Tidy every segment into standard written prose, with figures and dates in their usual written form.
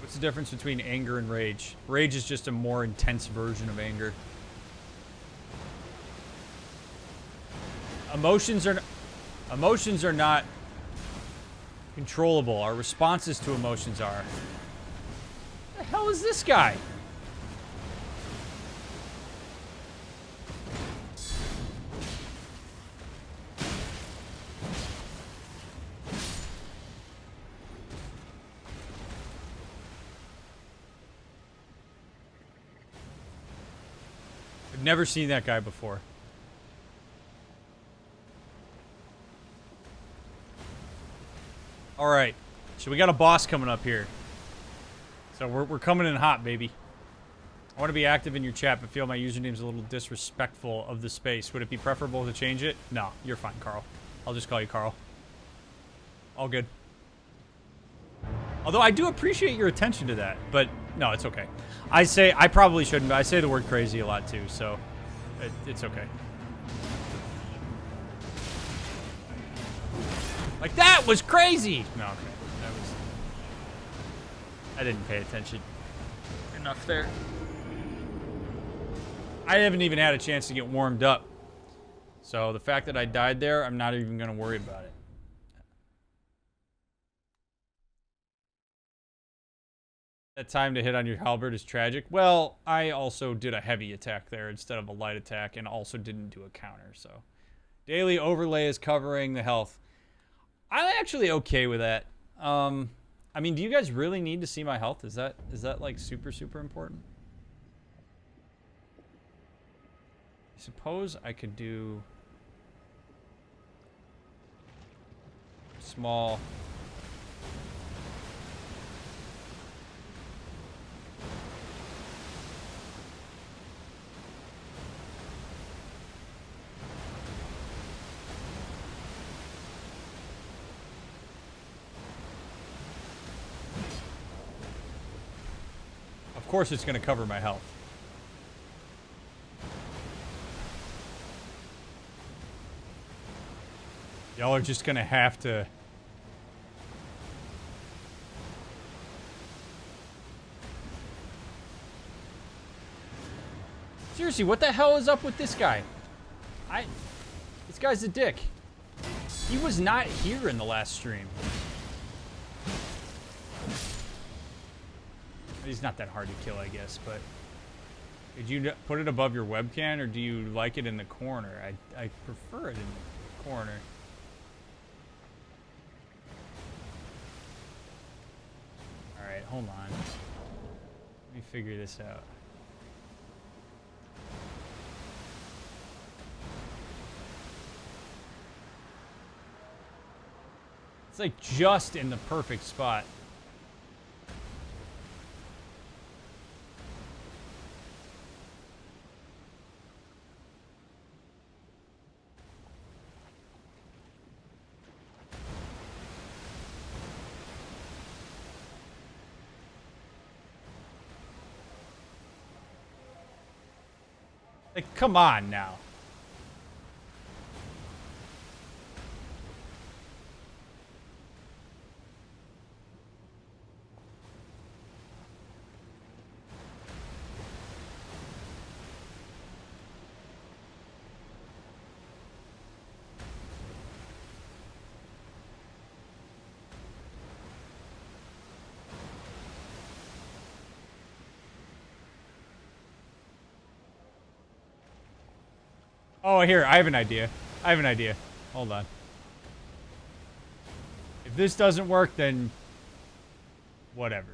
What's the difference between anger and rage? Rage is just a more intense version of anger. Emotions are not controllable. Our responses to emotions are. What the hell is this guy? I've never seen that guy before. All right, so we got a boss coming up here. So we're coming in hot, baby. I want to be active in your chat, but feel my username's a little disrespectful of the space. Would it be preferable to change it? No, you're fine, Carl. I'll just call you Carl. All good. Although I do appreciate your attention to that, but no, it's okay. I probably shouldn't, but I say the word crazy a lot too, so it's okay. Like, that was crazy! No, okay. I didn't pay attention enough there. I haven't even had a chance to get warmed up. So the fact that I died there, I'm not even going to worry about it. That time to hit on your halberd is tragic. Well, I also did a heavy attack there instead of a light attack, and also didn't do a counter, so. Daily overlay is covering the health. I'm actually okay with that. I mean, do you guys really need to see my health? Is that like super important? I suppose I could do small. Of course it's going to cover my health. Y'all are just going to have to... Seriously, what the hell is up with this guy? This guy's a dick. He was not here in the last stream. He's not that hard to kill, I guess, but... Did you put it above your webcam, or do you like it in the corner? I prefer it in the corner. Alright, hold on. Let me figure this out. It's like just in the perfect spot. Like, come on now. Oh, here, I have an idea. Hold on. If this doesn't work, then... whatever.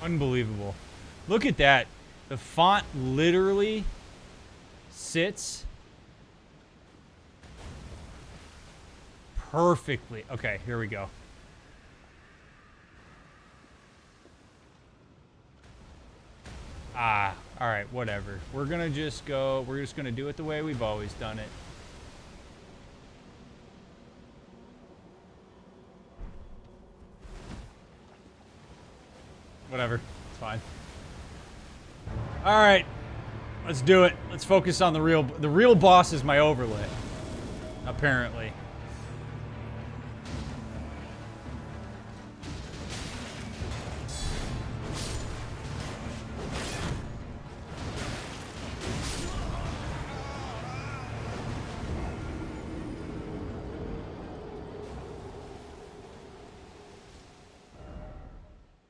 Unbelievable. Look at that. The font literally sits perfectly. Okay, here we go. Ah, all right, whatever. We're gonna just go. We're just gonna do it the way we've always done it. Whatever, it's fine. All right, let's do it. Let's focus on the real. The real boss is my overlay, apparently.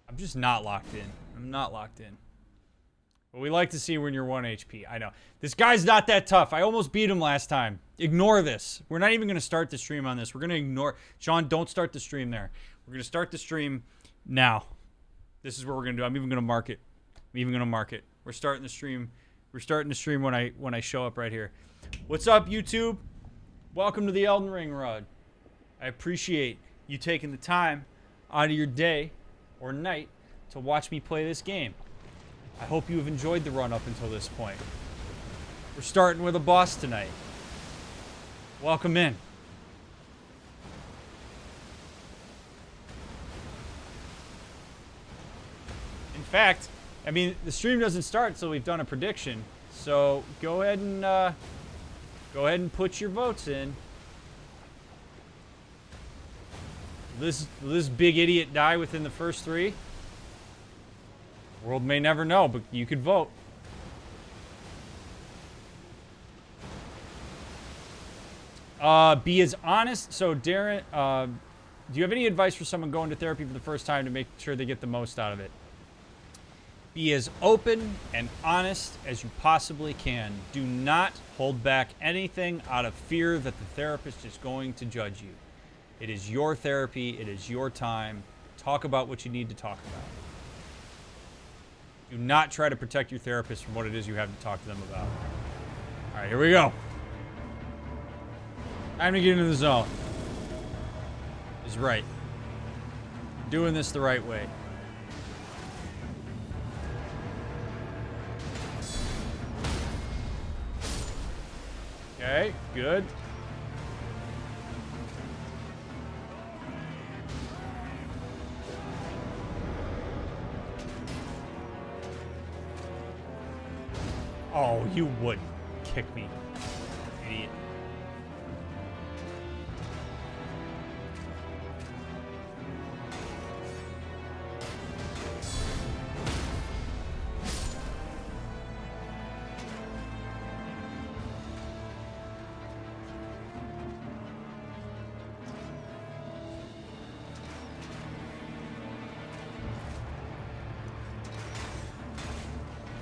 I'm just not locked in. I'm not locked in. But we like to see when you're 1 HP. I know. This guy's not that tough. I almost beat him last time. Ignore this. We're not even going to start the stream on this. We're going to ignore... Sean, don't start the stream there. We're going to start the stream now. This is what we're going to do. I'm even going to mark it. I'm even going to mark it. We're starting the stream. We're starting the stream when I show up right here. What's up, YouTube? Welcome to the Elden Ring run. I appreciate you taking the time out of your day or night to watch me play this game. I hope you have enjoyed the run up until this point. We're starting with a boss tonight. Welcome in. In fact, I mean, the stream doesn't start until we've done a prediction. So go ahead and put your votes in. Will this big idiot die within the first 3? The world may never know, but you could vote. Be as honest. So, Darren, do you have any advice for someone going to therapy for the first time to make sure they get the most out of it? Be as open and honest as you possibly can. Do not hold back anything out of fear that the therapist is going to judge you. It is your therapy. It is your time. Talk about what you need to talk about. Do not try to protect your therapist from what it is you have to talk to them about. All right, here we go. Time to get into the zone. Is right. Doing this the right way. Okay, good. Oh, you would kick me, idiot.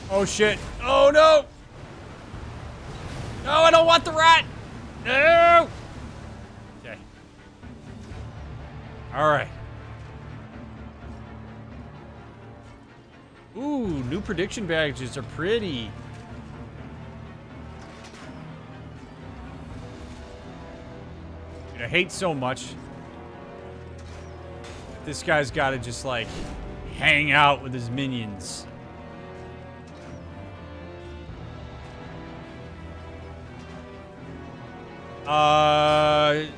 Oh shit. Oh no! No, I don't want the rat! No! Okay. Alright. Ooh, new prediction badges are pretty. Dude, I hate so much that this guy's gotta just like hang out with his minions.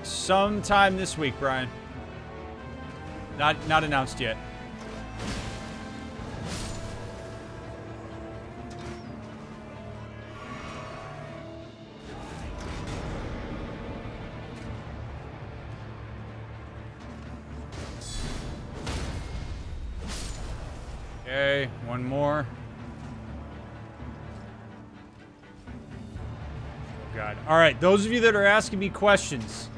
Sometime this week, Brian. Not announced yet. Okay, one more. God. All right, those of you that are asking me questions,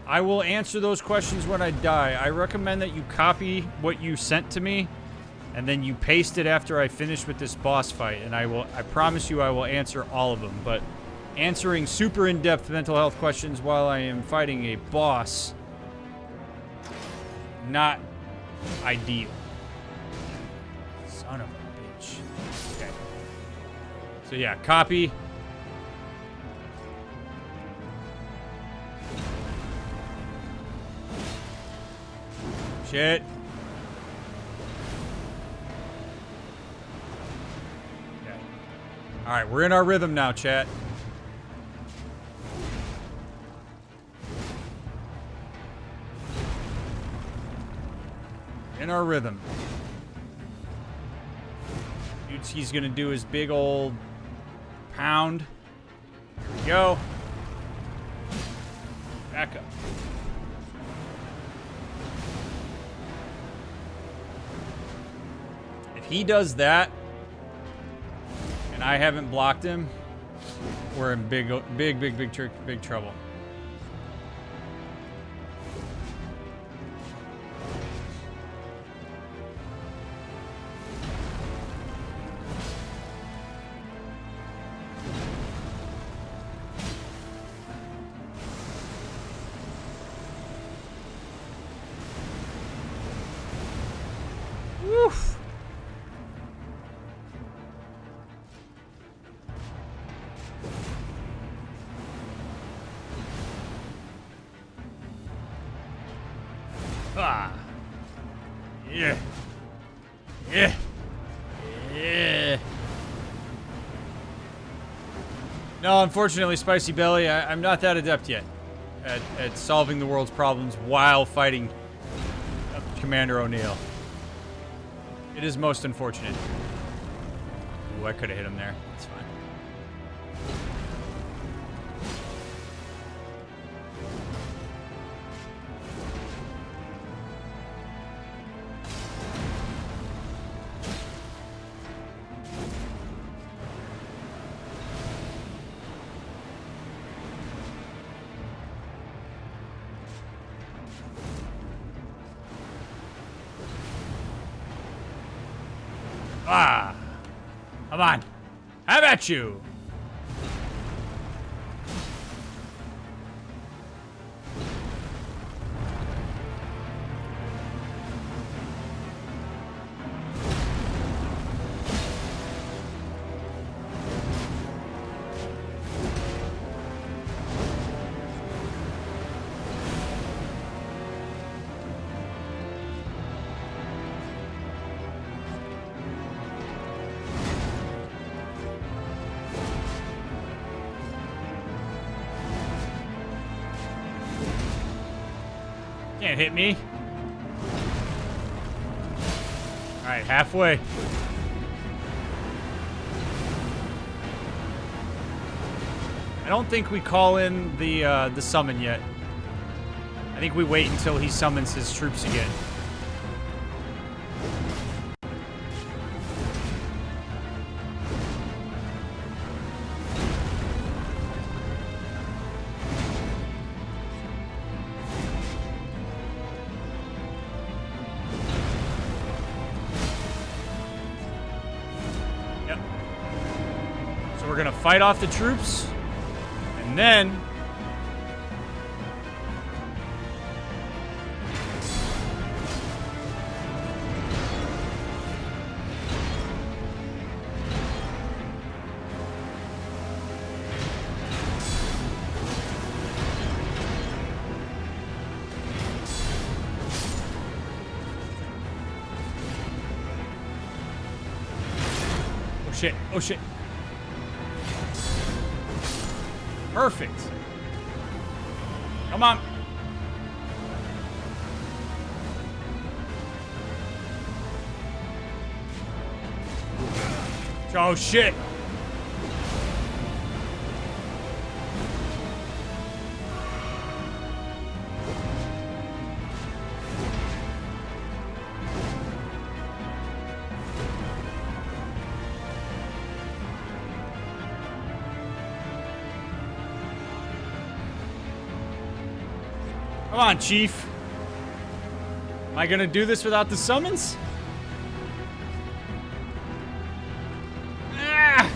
I will answer those questions when I die. I recommend that you copy what you sent to me and then you paste it after I finish with this boss fight, and I promise you I will answer all of them. But answering super in-depth mental health questions while I am fighting a boss, not ideal. Son of a bitch. Okay. So yeah, copy. Shit. Alright, we're in our rhythm now, chat. In our rhythm. He's gonna do his big old pound. Here we go. Back up. If he does that, and I haven't blocked him, we're in big trouble. Woof. Ah. Yeah. Yeah. Yeah. No, unfortunately, Spicy Belly, I'm not that adept yet at solving the world's problems while fighting Commander O'Neill. It is most unfortunate. Ooh, I could have hit him there. It's fine. Ah! Come on! How about you? Can't hit me. Alright, halfway. I don't think we call in the summon yet. I think we wait until he summons his troops again. We're gonna fight off the troops, and then oh shit, oh shit. Perfect. Come on. Oh, shit. Come on, Chief. Am I gonna do this without the summons? Ah!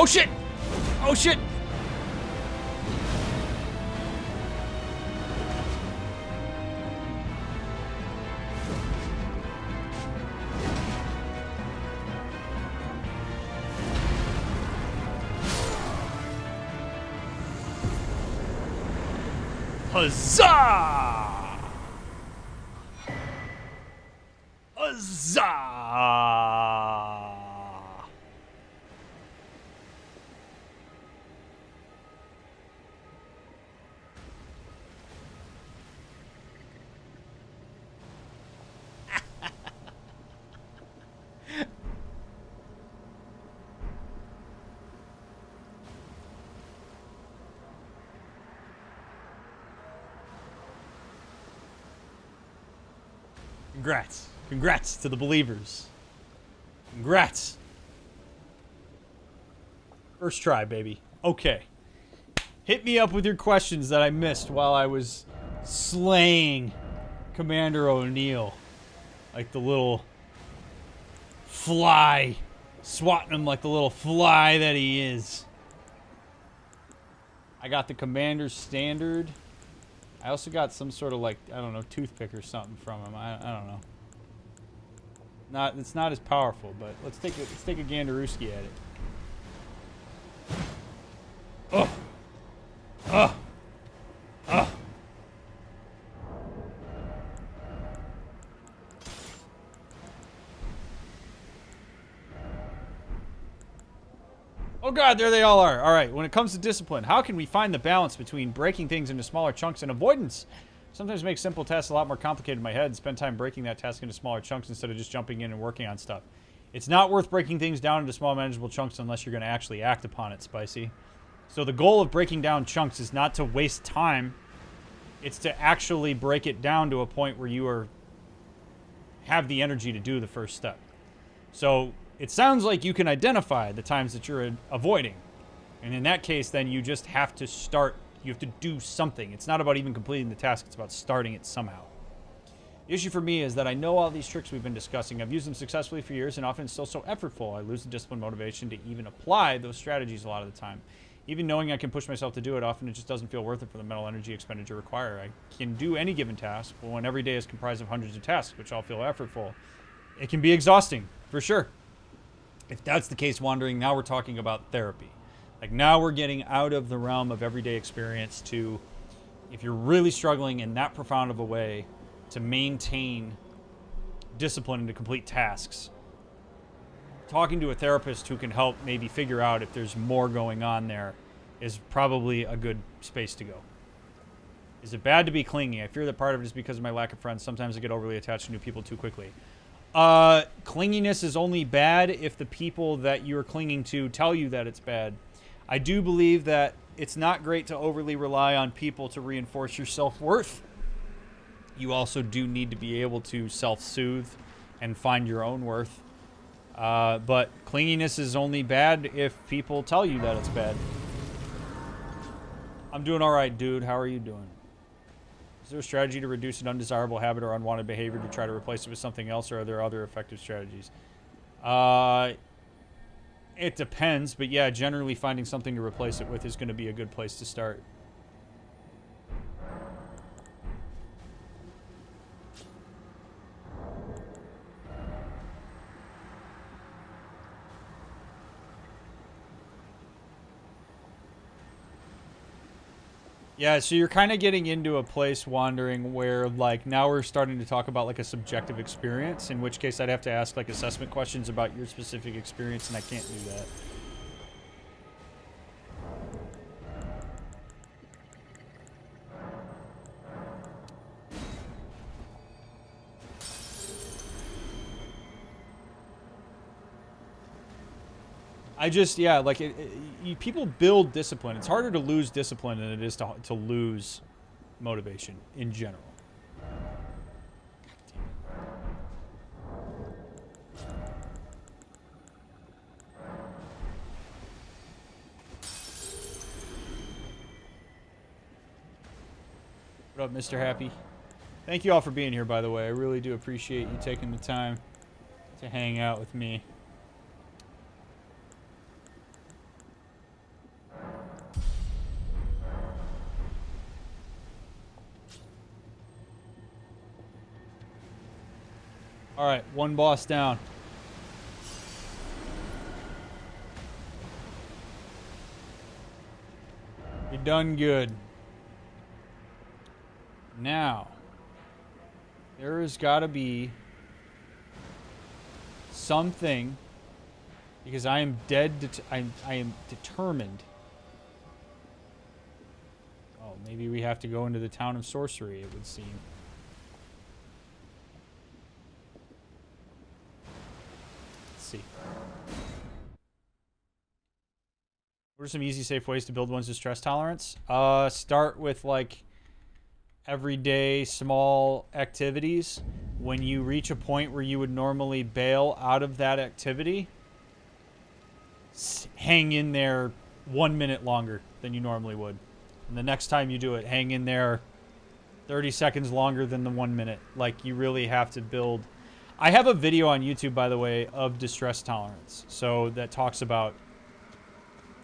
shit! Oh shit! Huzzah! Huzzah! Congrats. Congrats to the believers. Congrats. First try, baby. Okay. Hit me up with your questions that I missed while I was slaying Commander O'Neill. Like the little fly. Swatting him like the little fly that he is. I got the Commander's Standard. I also got some sort of, like, I don't know, toothpick or something from him. I don't know. It's not as powerful, but let's take a gandarooski at it. Oh. Oh. Oh. Oh god, there they all are. Alright, when it comes to discipline, how can we find the balance between breaking things into smaller chunks and avoidance? Sometimes make simple tasks a lot more complicated in my head and spend time breaking that task into smaller chunks instead of just jumping in and working on stuff. It's not worth breaking things down into small manageable chunks unless you're going to actually act upon it, Spicy. So the goal of breaking down chunks is not to waste time. It's to actually break it down to a point where you have the energy to do the first step. So it sounds like you can identify the times that you're avoiding. And in that case, then you just have to start. You have to do something. It's not about even completing the task. It's about starting it somehow. The issue for me is that I know all these tricks we've been discussing. I've used them successfully for years, and often it's still so effortful. I lose the discipline motivation to even apply those strategies a lot of the time. Even knowing I can push myself to do it, often it just doesn't feel worth it for the mental energy expenditure required. I can do any given task, but when every day is comprised of hundreds of tasks, which all feel effortful, it can be exhausting, for sure. If that's the case, wandering, now we're talking about therapy. Like, now we're getting out of the realm of everyday experience to, if you're really struggling in that profound of a way to maintain discipline and to complete tasks, talking to a therapist who can help maybe figure out if there's more going on there is probably a good space to go. Is it bad to be clingy? I fear that part of it is because of my lack of friends. Sometimes I get overly attached to new people too quickly. Clinginess is only bad if the people that you're clinging to tell you that it's bad. I do believe that it's not great to overly rely on people to reinforce your self-worth. You also do need to be able to self-soothe and find your own worth. But clinginess is only bad if people tell you that it's bad. I'm doing all right, dude. How are you doing? Is there a strategy to reduce an undesirable habit or unwanted behavior to try to replace it with something else, or are there other effective strategies? It depends, but yeah, generally finding something to replace it with is going to be a good place to start. Yeah, so you're kind of getting into a place, wandering, where, like, now we're starting to talk about, like, a subjective experience, in which case I'd have to ask, like, assessment questions about your specific experience, and I can't do that. I just, yeah, like, people build discipline. It's harder to lose discipline than it is to lose motivation in general. What up, Mr. Happy? Thank you all for being here, by the way. I really do appreciate you taking the time to hang out with me. Alright, one boss down. You're done good. Now, there has got to be something, because I am I am determined. Oh, maybe we have to go into the town of sorcery, it would seem. Let's see. What are some easy, safe ways to build one's distress tolerance? Start with, like, everyday small activities. When you reach a point where you would normally bail out of that activity, hang in there 1 minute longer than you normally would. And the next time you do it, hang in there 30 seconds longer than the 1 minute. Like, you really have to build. I have a video on YouTube, by the way, of distress tolerance. So that talks about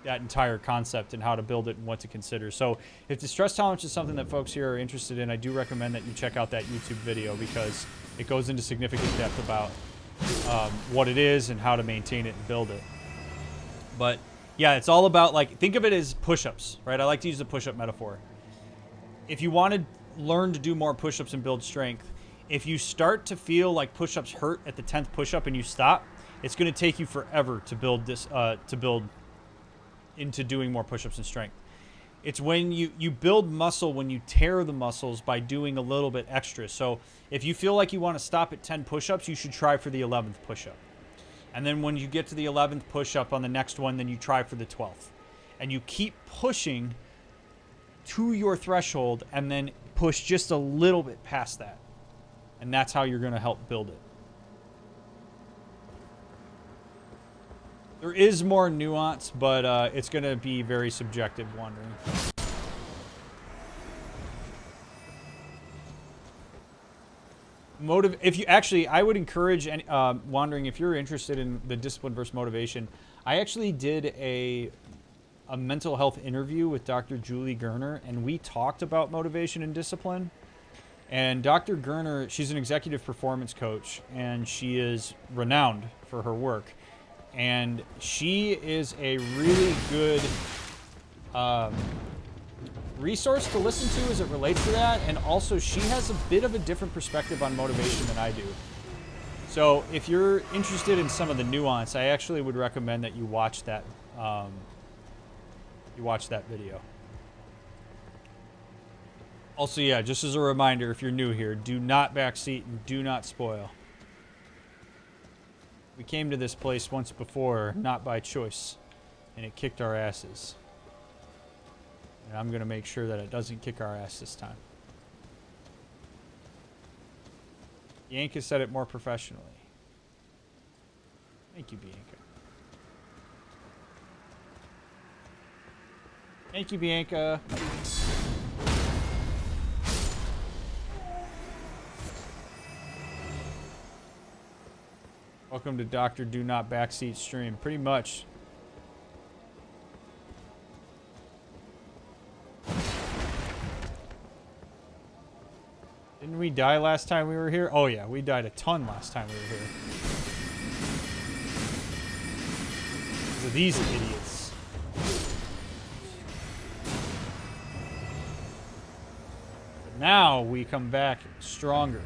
that entire concept and how to build it and what to consider. So if distress tolerance is something that folks here are interested in, I do recommend that you check out that YouTube video, because it goes into significant depth about what it is and how to maintain it and build it. But yeah, it's all about, like, think of it as push-ups, right? I like to use the push-up metaphor. If you want to learn to do more push-ups and build strength, if you start to feel like push-ups hurt at the 10th push-up and you stop, it's going to take you forever to build this, into doing more push-ups and strength. It's when you build muscle when you tear the muscles by doing a little bit extra. So if you feel like you want to stop at 10 push-ups, you should try for the 11th push-up. And then when you get to the 11th push-up on the next one, then you try for the 12th. And you keep pushing to your threshold and then push just a little bit past that. And that's how you're going to help build it. There is more nuance, but it's going to be very subjective wandering. If you actually, I would encourage wandering, if you're interested in the discipline versus motivation. I actually did a mental health interview with Dr. Julie Gerner, and we talked about motivation and discipline. And Dr. Gerner, she's an executive performance coach, and she is renowned for her work. And she is a really good resource to listen to as it relates to that. And also, she has a bit of a different perspective on motivation than I do. So if you're interested in some of the nuance, I actually would recommend that you watch that video. Also, yeah, just as a reminder, if you're new here, do not backseat and do not spoil. We came to this place once before, not by choice, and it kicked our asses. And I'm going to make sure that it doesn't kick our ass this time. Bianca said it more professionally. Thank you, Bianca. Thank you, Bianca. Welcome to Dr. Do Not Backseat stream. Pretty much. Didn't we die last time we were here? Oh yeah, we died a ton last time we were here. Because of these idiots. But now we come back stronger.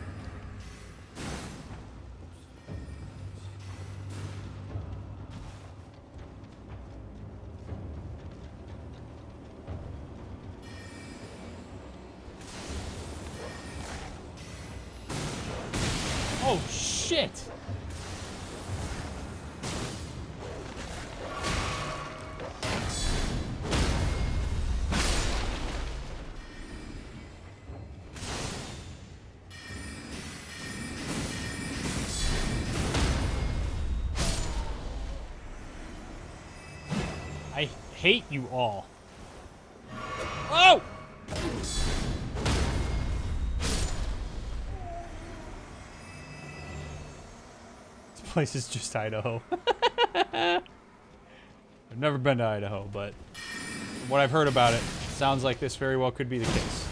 Oh, shit! I hate you all. Oh! Place is just Idaho. I've never been to Idaho, but from what I've heard about it, sounds like this very well could be the case.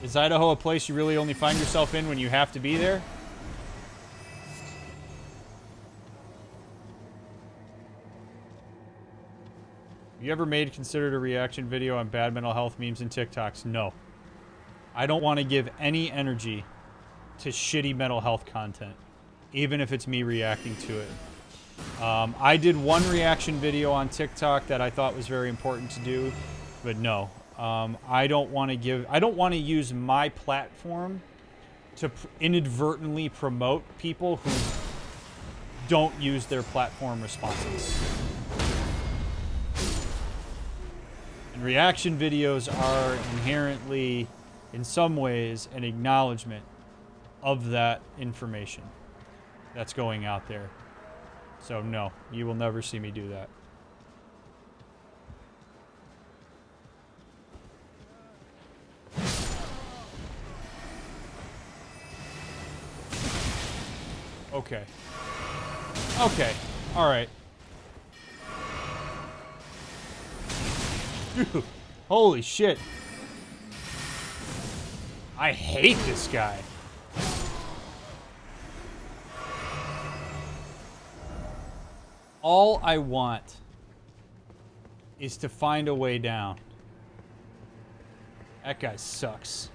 Is Idaho a place you really only find yourself in when you have to be there? You ever considered a reaction video on bad mental health memes and TikToks? No. I don't want to give any energy to shitty mental health content, even if it's me reacting to it. I did one reaction video on TikTok that I thought was very important to do, but no. I don't want to use my platform to inadvertently promote people who don't use their platform responsibly. And reaction videos are inherently, in some ways, an acknowledgement of that information that's going out there. So no, you will never see me do that. Okay. Okay. All right. Dude, holy shit. I hate this guy. All I want is to find a way down. That guy sucks.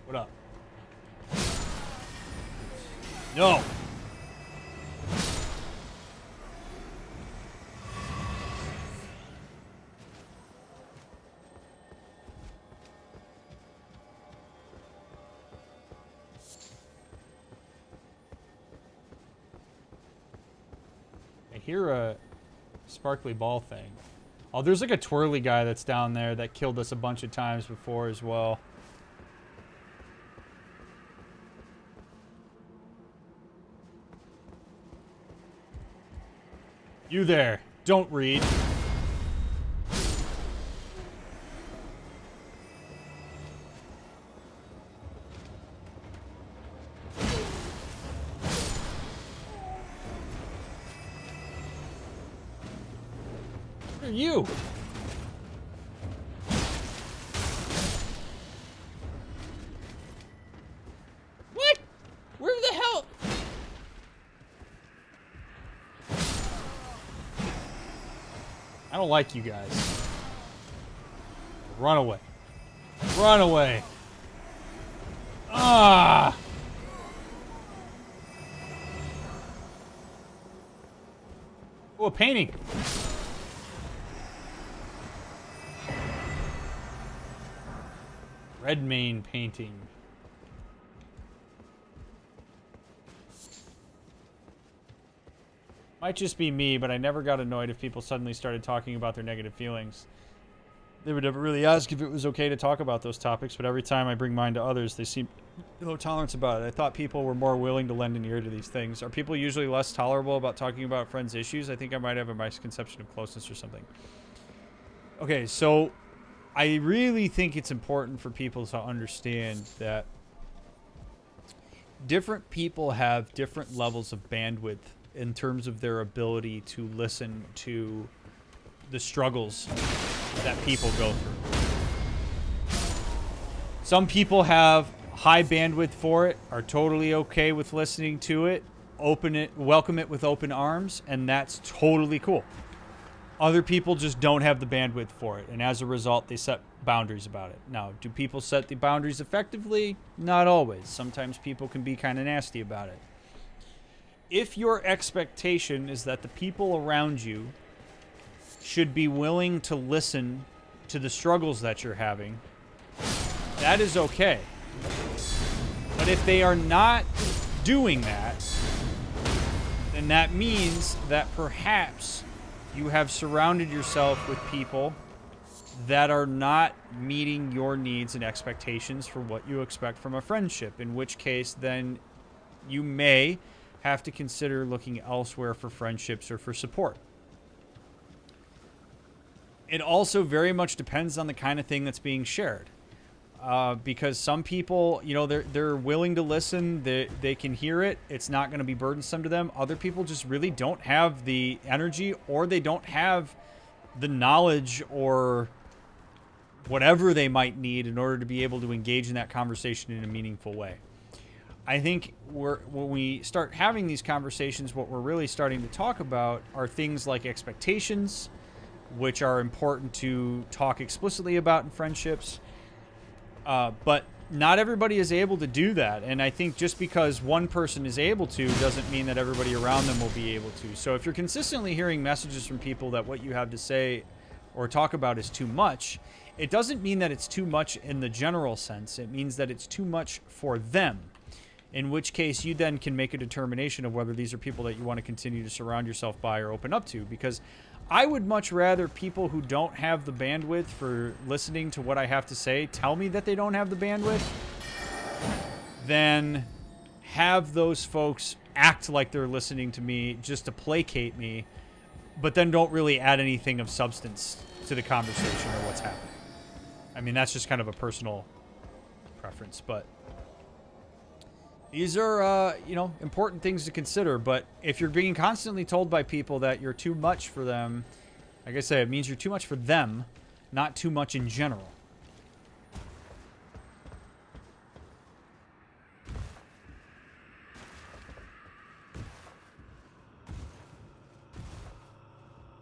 What up? No. I hear a sparkly ball thing. Oh, there's like a twirly guy that's down there that killed us a bunch of times before as well. You there. Don't read. Who are you? What? Where the hell? I don't like you guys. Run away. Run away. Ah! Oh, a painting. Redmayne painting. Might just be me, but I never got annoyed if people suddenly started talking about their negative feelings. They would never really ask if it was okay to talk about those topics, but every time I bring mine to others, they seem no tolerance about it. I thought people were more willing to lend an ear to these things. Are people usually less tolerable about talking about friends' issues? I think I might have a misconception of closeness or something. Okay, so I really think it's important for people to understand that different people have different levels of bandwidth in terms of their ability to listen to the struggles that people go through. Some people have high bandwidth for it, are totally okay with listening to it, welcome it with open arms, and that's totally cool. Other people just don't have the bandwidth for it, and as a result, they set boundaries about it. Now, do people set the boundaries effectively? Not always. Sometimes people can be kind of nasty about it. If your expectation is that the people around you should be willing to listen to the struggles that you're having, that is okay. But if they are not doing that, then that means that perhaps you have surrounded yourself with people that are not meeting your needs and expectations for what you expect from a friendship, in which case then you may have to consider looking elsewhere for friendships or for support. It also very much depends on the kind of thing that's being shared. Because some people, you know, they're willing to listen, they can hear it, it's not going to be burdensome to them. Other people just really don't have the energy, or they don't have the knowledge or whatever they might need in order to be able to engage in that conversation in a meaningful way. I think when we start having these conversations, what we're really starting to talk about are things like expectations, which are important to talk explicitly about in friendships. But not everybody is able to do that. And I think just because one person is able to doesn't mean that everybody around them will be able to. So if you're consistently hearing messages from people that what you have to say or talk about is too much, it doesn't mean that it's too much in the general sense. It means that it's too much for them. In which case, you then can make a determination of whether these are people that you want to continue to surround yourself by or open up to. Because I would much rather people who don't have the bandwidth for listening to what I have to say tell me that they don't have the bandwidth than have those folks act like they're listening to me just to placate me, but then don't really add anything of substance to the conversation or what's happening. I mean, that's just kind of a personal preference, but these are, important things to consider. But if you're being constantly told by people that you're too much for them, like I say, it means you're too much for them, not too much in general.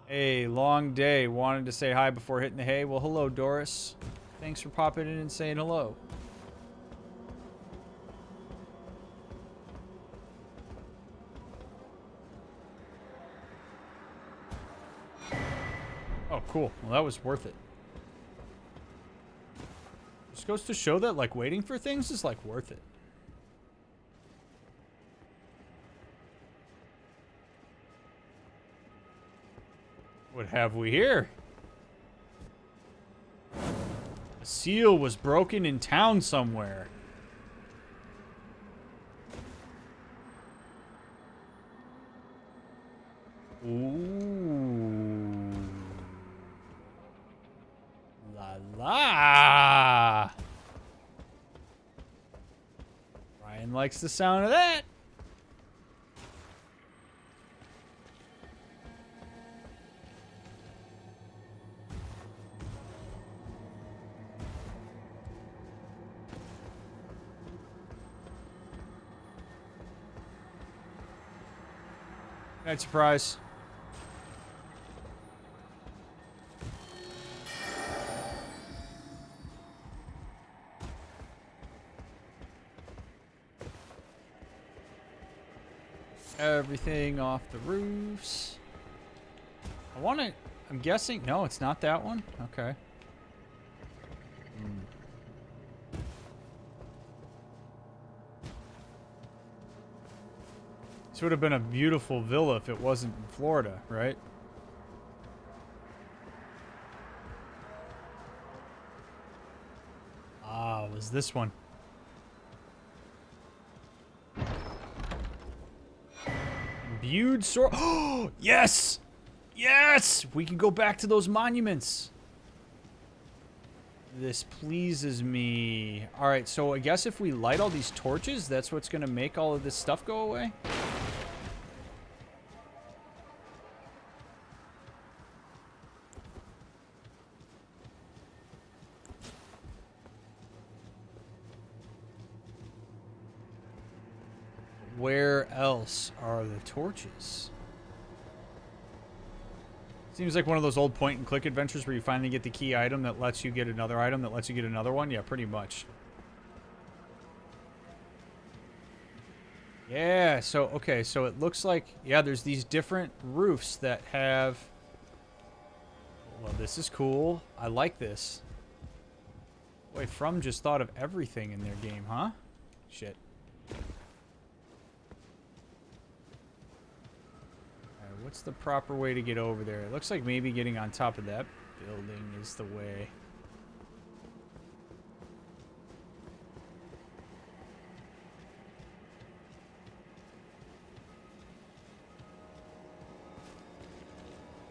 Hey, long day. Wanted to say hi before hitting the hay. Well, hello, Doris. Thanks for popping in and saying hello. Oh, cool. Well, that was worth it. Just goes to show that, like, waiting for things is, like, worth it. What have we here? A seal was broken in town somewhere. Ooh. La la. Ryan likes the sound of that. Night surprise. Everything off the roofs. I'm guessing, no, it's not that one. Okay. This would have been a beautiful villa if it wasn't in Florida, right? Ah, it was this one. Imbued sword. Oh, yes! Yes! We can go back to those monuments. This pleases me. Alright, so I guess if we light all these torches, that's what's going to make all of this stuff go away? Where else are the torches? Seems like one of those old point-and-click adventures where you finally get the key item that lets you get another item that lets you get another one. Yeah, pretty much. Yeah, so, okay, so it looks like, yeah, there's these different roofs that have... Well, this is cool. I like this. Boy, From just thought of everything in their game, huh? Shit. What's the proper way to get over there? It looks like maybe getting on top of that building is the way.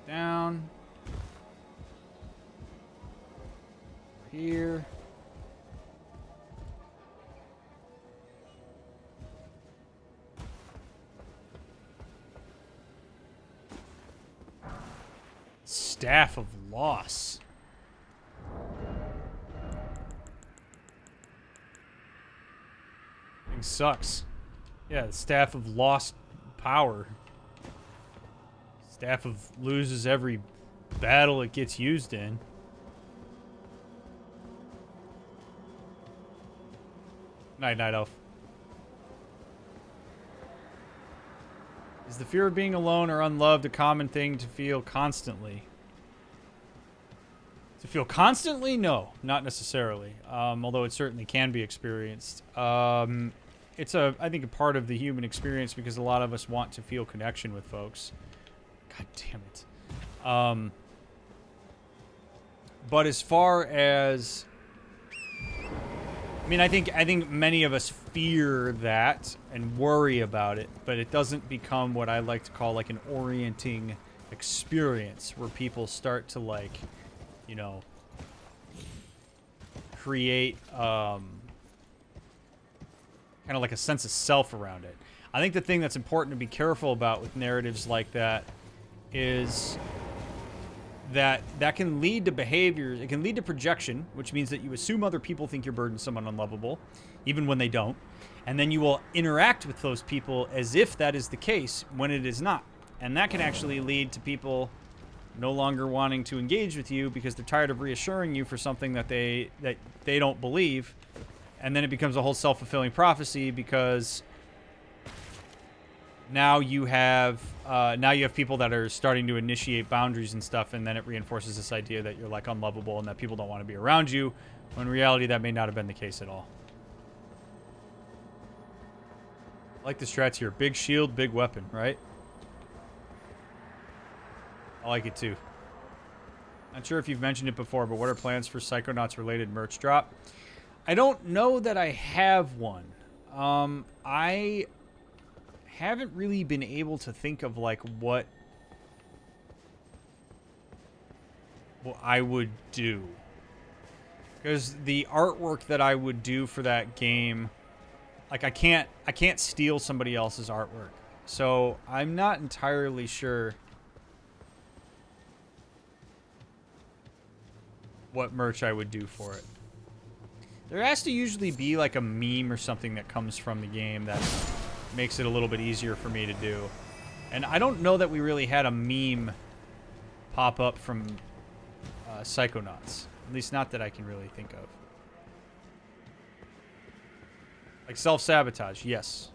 Down. Here. Staff of Loss. Thing sucks. Yeah, the Staff of Lost Power. Staff of loses every battle it gets used in. Night, Night Elf. Is the fear of being alone or unloved a common thing to feel constantly? To feel constantly? No, not necessarily. Although it certainly can be experienced. It's I think a part of the human experience because a lot of us want to feel connection with folks. God damn it. But as far as, I mean, I think many of us fear that and worry about it, but it doesn't become what I like to call like an orienting experience where people start to like, you know, create kind of like a sense of self around it. I think the thing that's important to be careful about with narratives like that is that can lead to behaviors. It can lead to projection, which means that you assume other people think you're burdensome and unlovable, even when they don't. And then you will interact with those people as if that is the case when it is not. And that can actually lead to people no longer wanting to engage with you because they're tired of reassuring you for something that they don't believe. And then it becomes a whole self-fulfilling prophecy because now you have people that are starting to initiate boundaries and stuff, and then it reinforces this idea that you're like unlovable and that people don't want to be around you, when in reality that may not have been the case at all. I like the strats here. Big shield, big weapon, right? I like it too. Not sure if you've mentioned it before, but what are plans for Psychonauts related merch drop? I don't know that I have one. I haven't really been able to think of like what I would do, because the artwork that I would do for that game, like I can't steal somebody else's artwork, so I'm not entirely sure what merch I would do for it. There has to usually be like a meme or something that comes from the game that makes it a little bit easier for me to do. And I don't know that we really had a meme pop up from Psychonauts. At least not that I can really think of. Like self-sabotage, yes.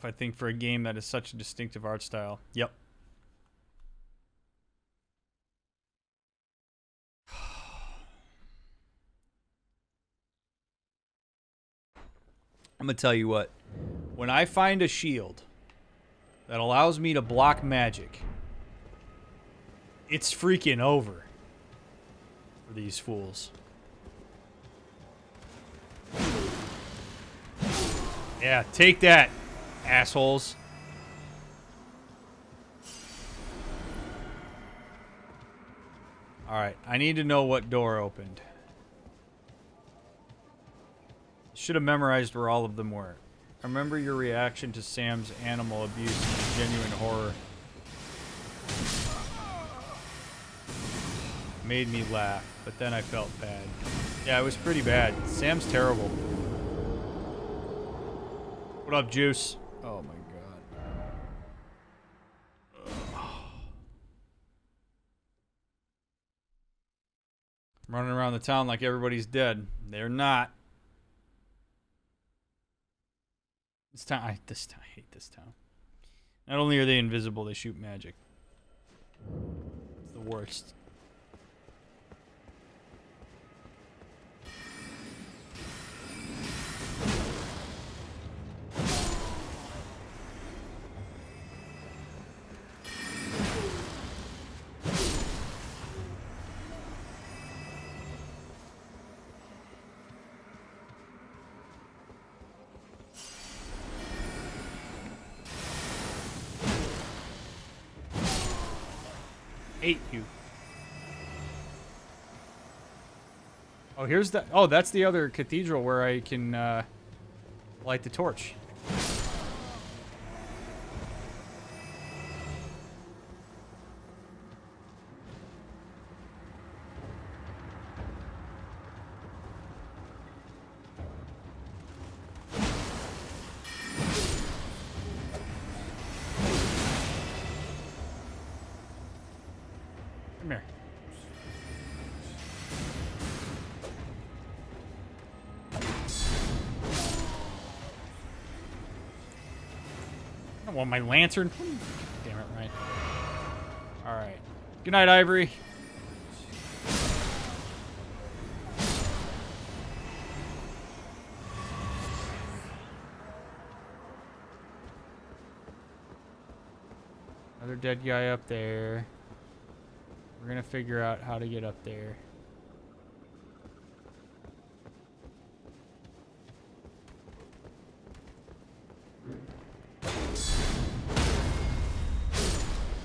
I think for a game that is such a distinctive art style. Yep. I'm gonna tell you what. When I find a shield that allows me to block magic, it's freaking over for these fools. Yeah, take that, assholes. Alright, I need to know what door opened. Should have memorized where all of them were. I remember your reaction to Sam's animal abuse and genuine horror. Made me laugh, but then I felt bad. Yeah, it was pretty bad. Sam's terrible. What up, Juice? Oh my god. I'm running around the town like everybody's dead. They're not. This town, I hate this town. Not only are they invisible, they shoot magic. It's the worst. Hate you. Oh, here's the... Oh, that's the other cathedral where I can light the torch. Come here. I don't want my lantern. Damn it, right. Alright. Good night, Ivory. Another dead guy up there. We're gonna figure out how to get up there.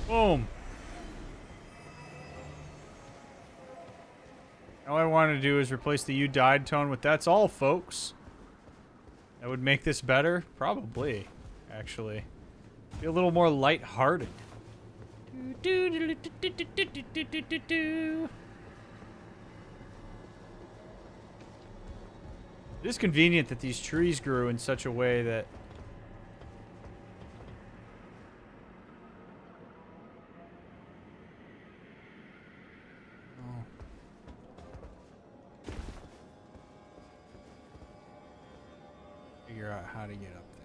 Boom. All I want to do is replace the "you died" tone with "that's all, folks." That would make this better? Probably, actually. Be a little more lighthearted. It is convenient that these trees grew in such a way that figure out how to get up there.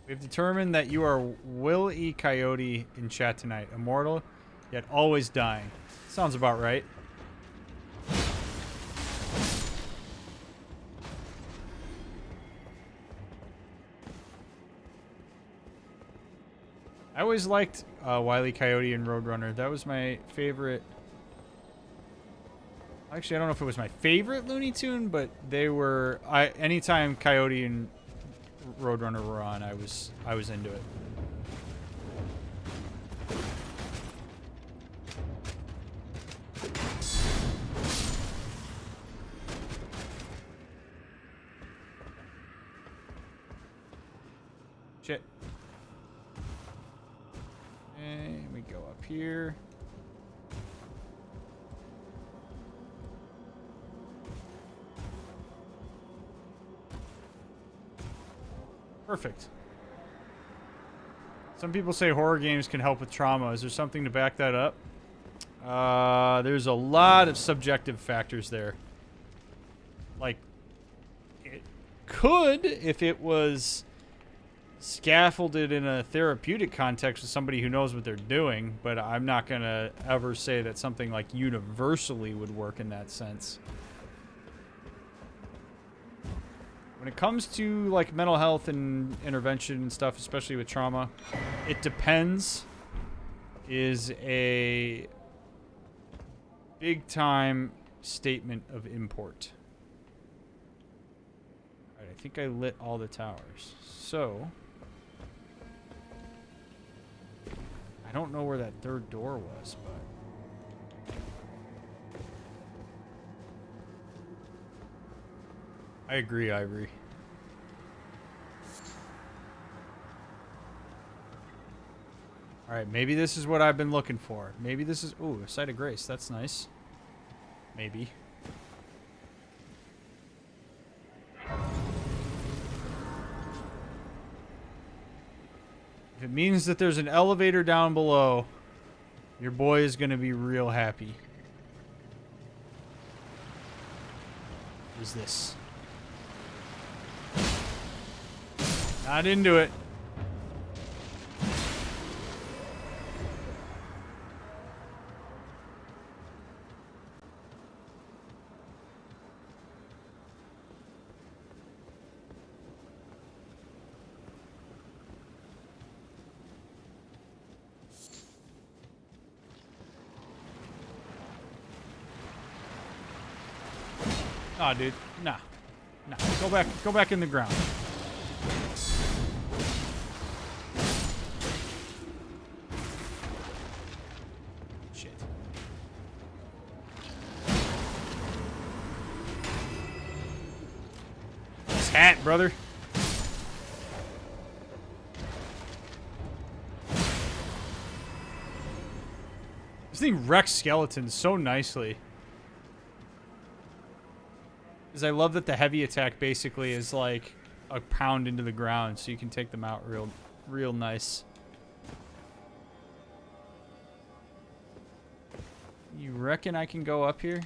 We've determined that you are Will E. Coyote in chat tonight. Immortal, yet always dying. Sounds about right. I always liked Wile E. Coyote and Roadrunner. That was my favorite. Actually, I don't know if it was my favorite Looney Tune, but they were. Anytime Coyote and Roadrunner were on, I was into it. Shit. And we go up here. Perfect. Some people say horror games can help with trauma. Is there something to back that up? There's a lot of subjective factors there. Like, it could if it was scaffolded in a therapeutic context with somebody who knows what they're doing, but I'm not going to ever say that something like universally would work in that sense. When it comes to like mental health and intervention and stuff, especially with trauma, it depends is a big time statement of import. All right, I think I lit all the towers. So I don't know where that third door was, but I agree, Ivory. Alright, maybe this is what I've been looking for. Maybe this is... Ooh, a Site of Grace. That's nice. Maybe. If it means that there's an elevator down below, your boy is going to be real happy. What is this? Not into it. Nah, dude. Nah. Nah. Go back in the ground. hat, brother. This thing wrecks skeletons so nicely. Because I love that the heavy attack basically is like a pound into the ground, so you can take them out real nice. You reckon I can go up here?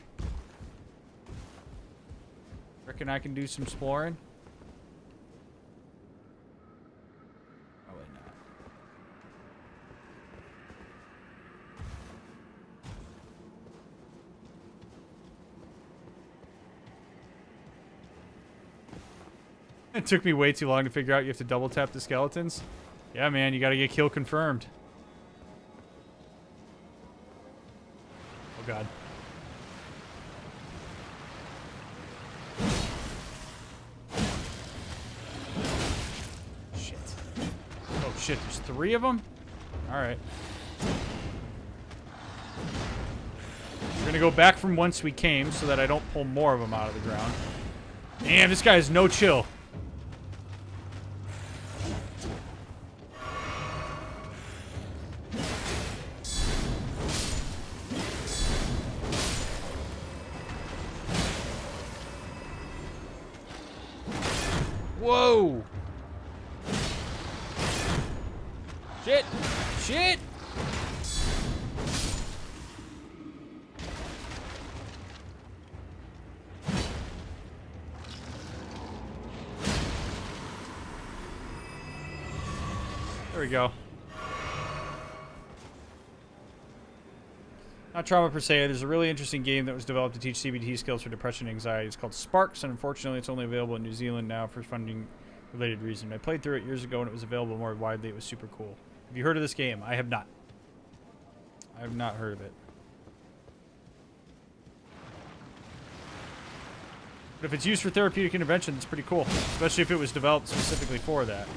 Reckon I can do some exploring? Probably not. It took me way too long to figure out you have to double tap the skeletons. Yeah, man, you gotta get kill confirmed. Oh, God. Shit. Oh, shit, there's 3 of them? Alright. We're gonna go back from whence we came so that I don't pull more of them out of the ground. Damn, this guy has no chill. Whoa! Shit! Shit! There we go. Not trauma per se. There's a really interesting game that was developed to teach CBT skills for depression and anxiety. It's called Sparks, and unfortunately it's only available in New Zealand now for funding-related reason. I played through it years ago and it was available more widely. It was super cool. Have you heard of this game? I have not. I have not heard of it. But if it's used for therapeutic intervention, it's pretty cool. Especially if it was developed specifically for that.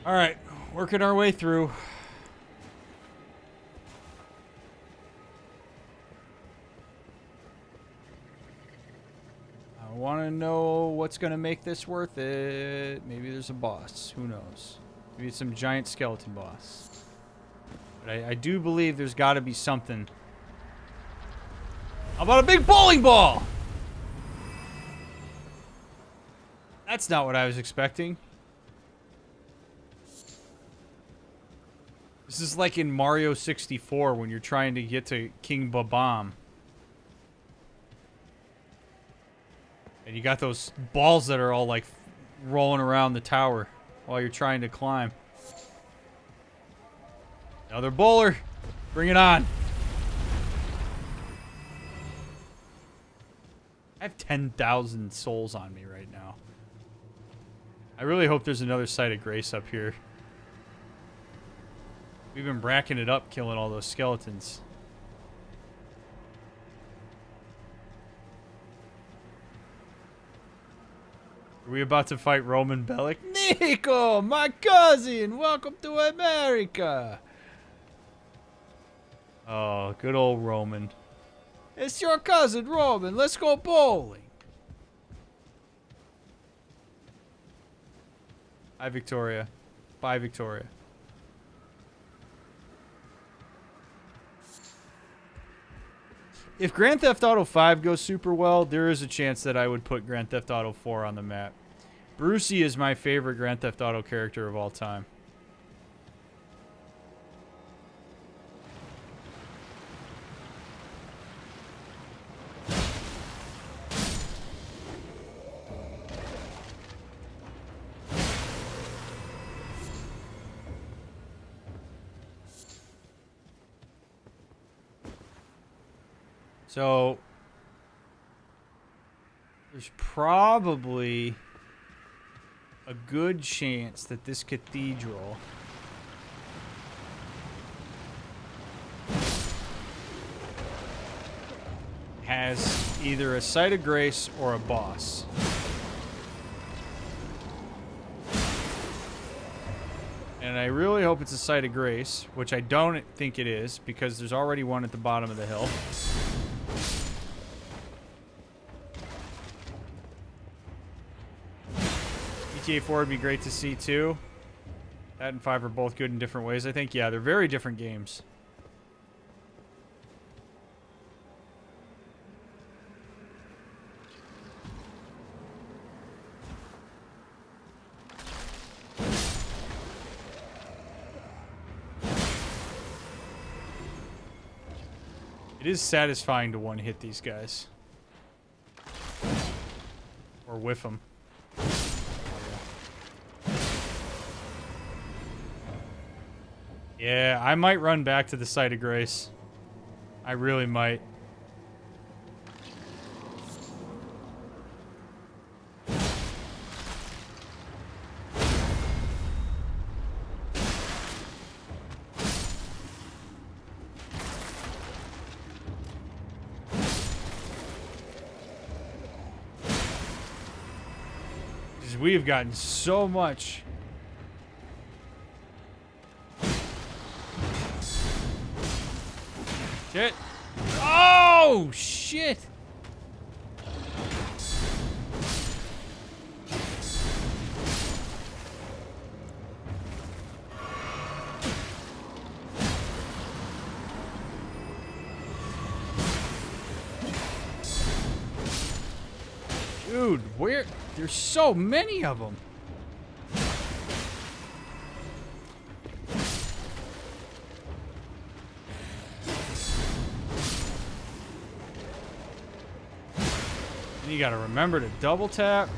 Alright, working our way through. I want to know what's going to make this worth it. Maybe there's a boss. Who knows? Maybe it's some giant skeleton boss. But I do believe there's got to be something. How about a big bowling ball? That's not what I was expecting. This is like in Mario 64 when you're trying to get to King Babam. And you got those balls that are all like rolling around the tower while you're trying to climb. Another bowler. Bring it on. I have 10,000 souls on me right now. I really hope there's another site of grace up here. We've been bracking it up, killing all those skeletons. Are we about to fight Roman Bellic? Nico, my cousin! Welcome to America! Oh, good old Roman. It's your cousin, Roman. Let's go bowling. Hi, Victoria. Bye, Victoria. If Grand Theft Auto 5 goes super well, there is a chance that I would put Grand Theft Auto 4 on the map. Brucey is my favorite Grand Theft Auto character of all time. So, there's probably a good chance that this cathedral has either a site of grace or a boss. And I really hope it's a site of grace, which I don't think it is, because there's already one at the bottom of the hill. GTA 4 would be great to see too. That and 5 are both good in different ways. I think, yeah, they're very different games. It is satisfying to one-hit these guys. Or whiff them. Yeah, I might run back to the site of grace. I really might. We have gotten so much. Shit. Oh, shit. Dude, where? There's so many of them. And you gotta remember to double tap.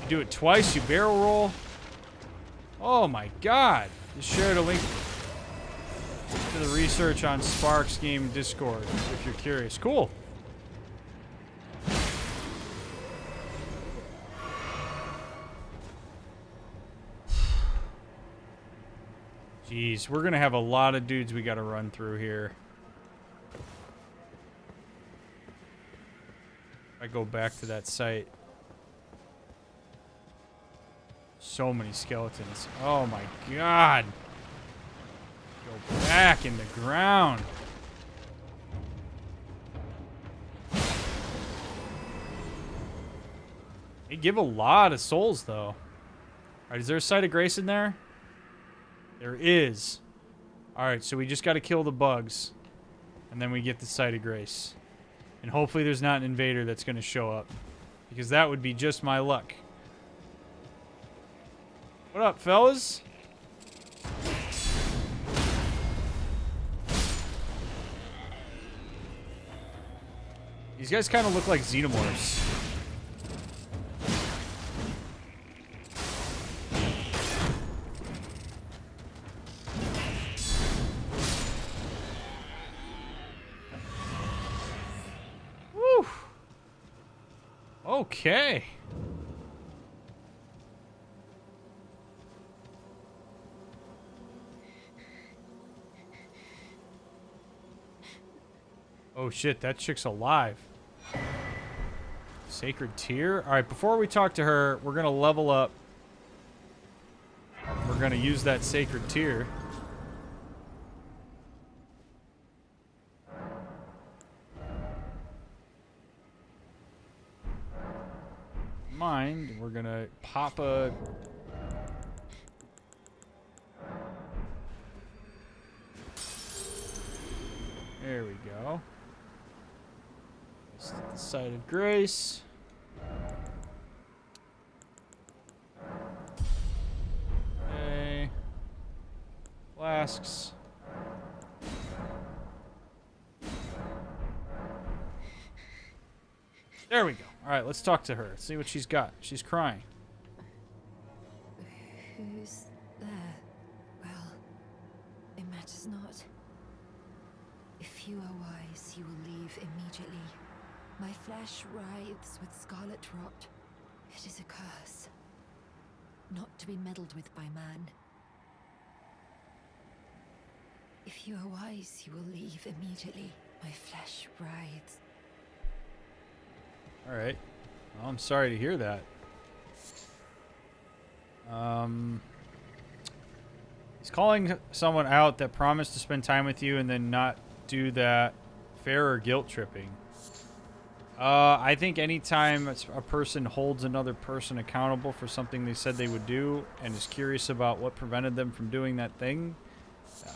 You do it twice, you barrel roll. Oh my god. Just shared a link to the research on Sparks Game Discord if you're curious. Cool. Jeez, we're gonna have a lot of dudes we gotta run through here. If I go back to that site. So many skeletons. Oh my god. Go back in the ground. They give a lot of souls though. Alright, is there a site of grace in there? There is. Alright, so we just got to kill the bugs. And then we get the site of grace. And hopefully there's not an invader that's going to show up. Because that would be just my luck. What up, fellas? These guys kind of look like xenomorphs. Okay. Oh shit, that chick's alive. Sacred Tear? Alright, before we talk to her, we're gonna level up. We're gonna use that Sacred Tear. We're gonna pop a there we go. This is the site of grace. Okay. Flasks. There we go. All right, let's talk to her. See what she's got. She's crying. Who's there? Well, it matters not. If you are wise, you will leave immediately. My flesh writhes with scarlet rot. It is a curse, not to be meddled with by man. If you are wise, you will leave immediately. My flesh writhes. All right. Well, I'm sorry to hear that. He's calling someone out that promised to spend time with you and then not do that. Fair or guilt tripping? I think anytime a person holds another person accountable for something they said they would do and is curious about what prevented them from doing that thing,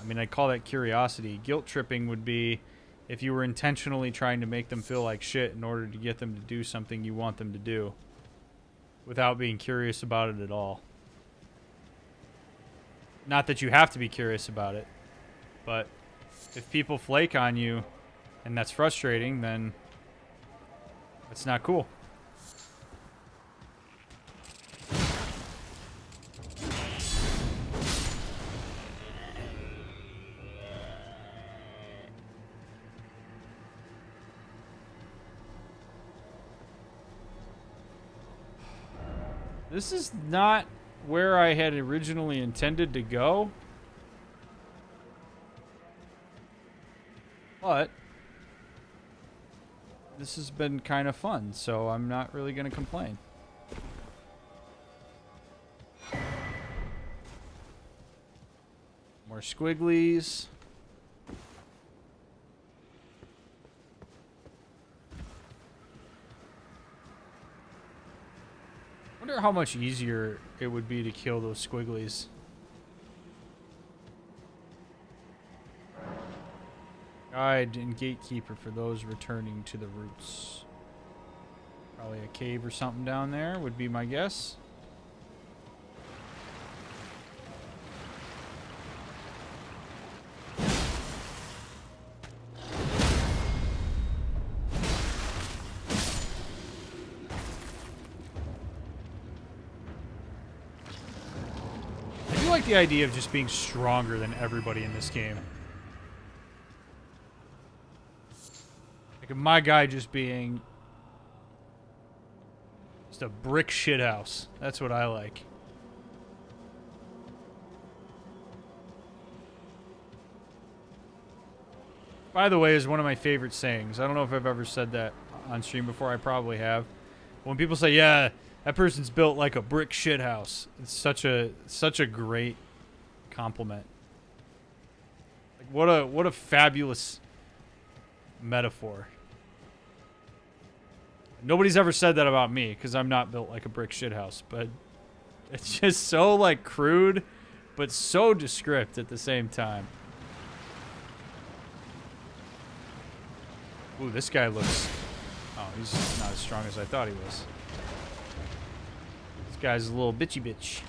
I mean, I'd call that curiosity. Guilt tripping would be if you were intentionally trying to make them feel like shit in order to get them to do something you want them to do without being curious about it at all. Not that you have to be curious about it, but if people flake on you and that's frustrating, then it's not cool. This is not where I had originally intended to go. But this has been kind of fun, so I'm not really going to complain. More squigglies. Wonder how much easier it would be to kill those squigglies. Guide and gatekeeper for those returning to the roots. Probably a cave or something down there would be my guess. I do like the idea of just being stronger than everybody in this game. Like my guy just being just a brick shithouse. That's what I like. By the way, is one of my favorite sayings. I don't know if I've ever said that on stream before. I probably have. When people say, "Yeah, that person's built like a brick shithouse," it's such a great compliment. Like what a fabulous metaphor. Nobody's ever said that about me because I'm not built like a brick shithouse, but it's just so like crude, but so descript at the same time. Ooh, this guy looks... Oh, he's not as strong as I thought he was. This guy's a little bitchy bitch.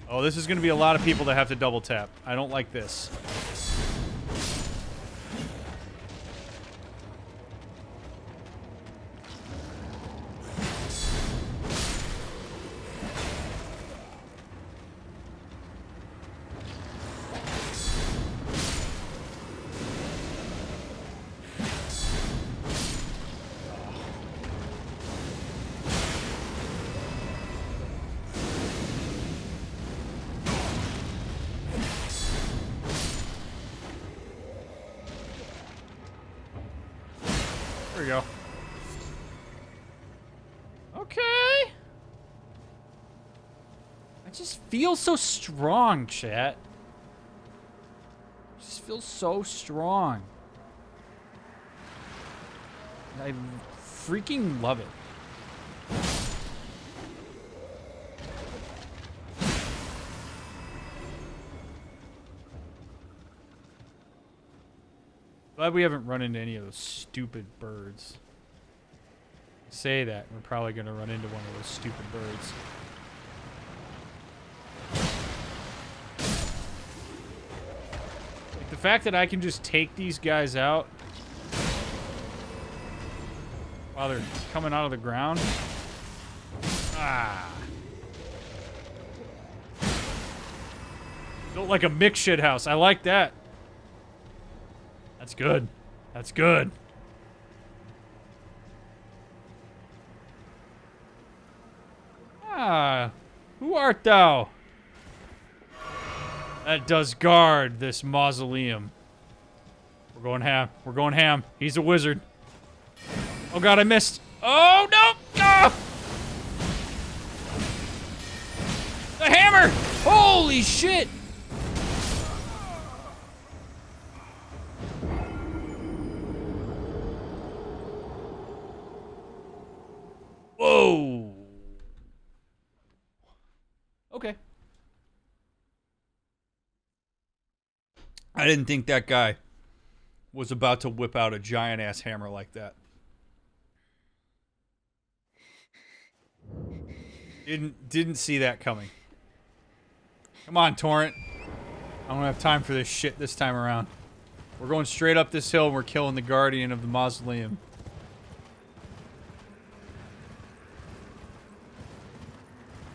Oh, this is going to be a lot of people that have to double tap. I don't like this. There we go. Okay. I just feel so strong, chat. I just feel so strong. I freaking love it. Glad we haven't run into any of those stupid birds. I say that, we're probably going to run into one of those stupid birds. Like the fact that I can just take these guys out while they're coming out of the ground. Ah. Built like a Mick shithouse. I like that. That's good. That's good. Ah, who art thou? That does guard this mausoleum. We're going ham. We're going ham. He's a wizard. Oh god, I missed. Oh no! Ah! The hammer! Holy shit! Whoa! Okay. I didn't think that guy was about to whip out a giant ass hammer like that. Didn't see that coming. Come on, Torrent. I don't have time for this shit this time around. We're going straight up this hill and we're killing the guardian of the mausoleum.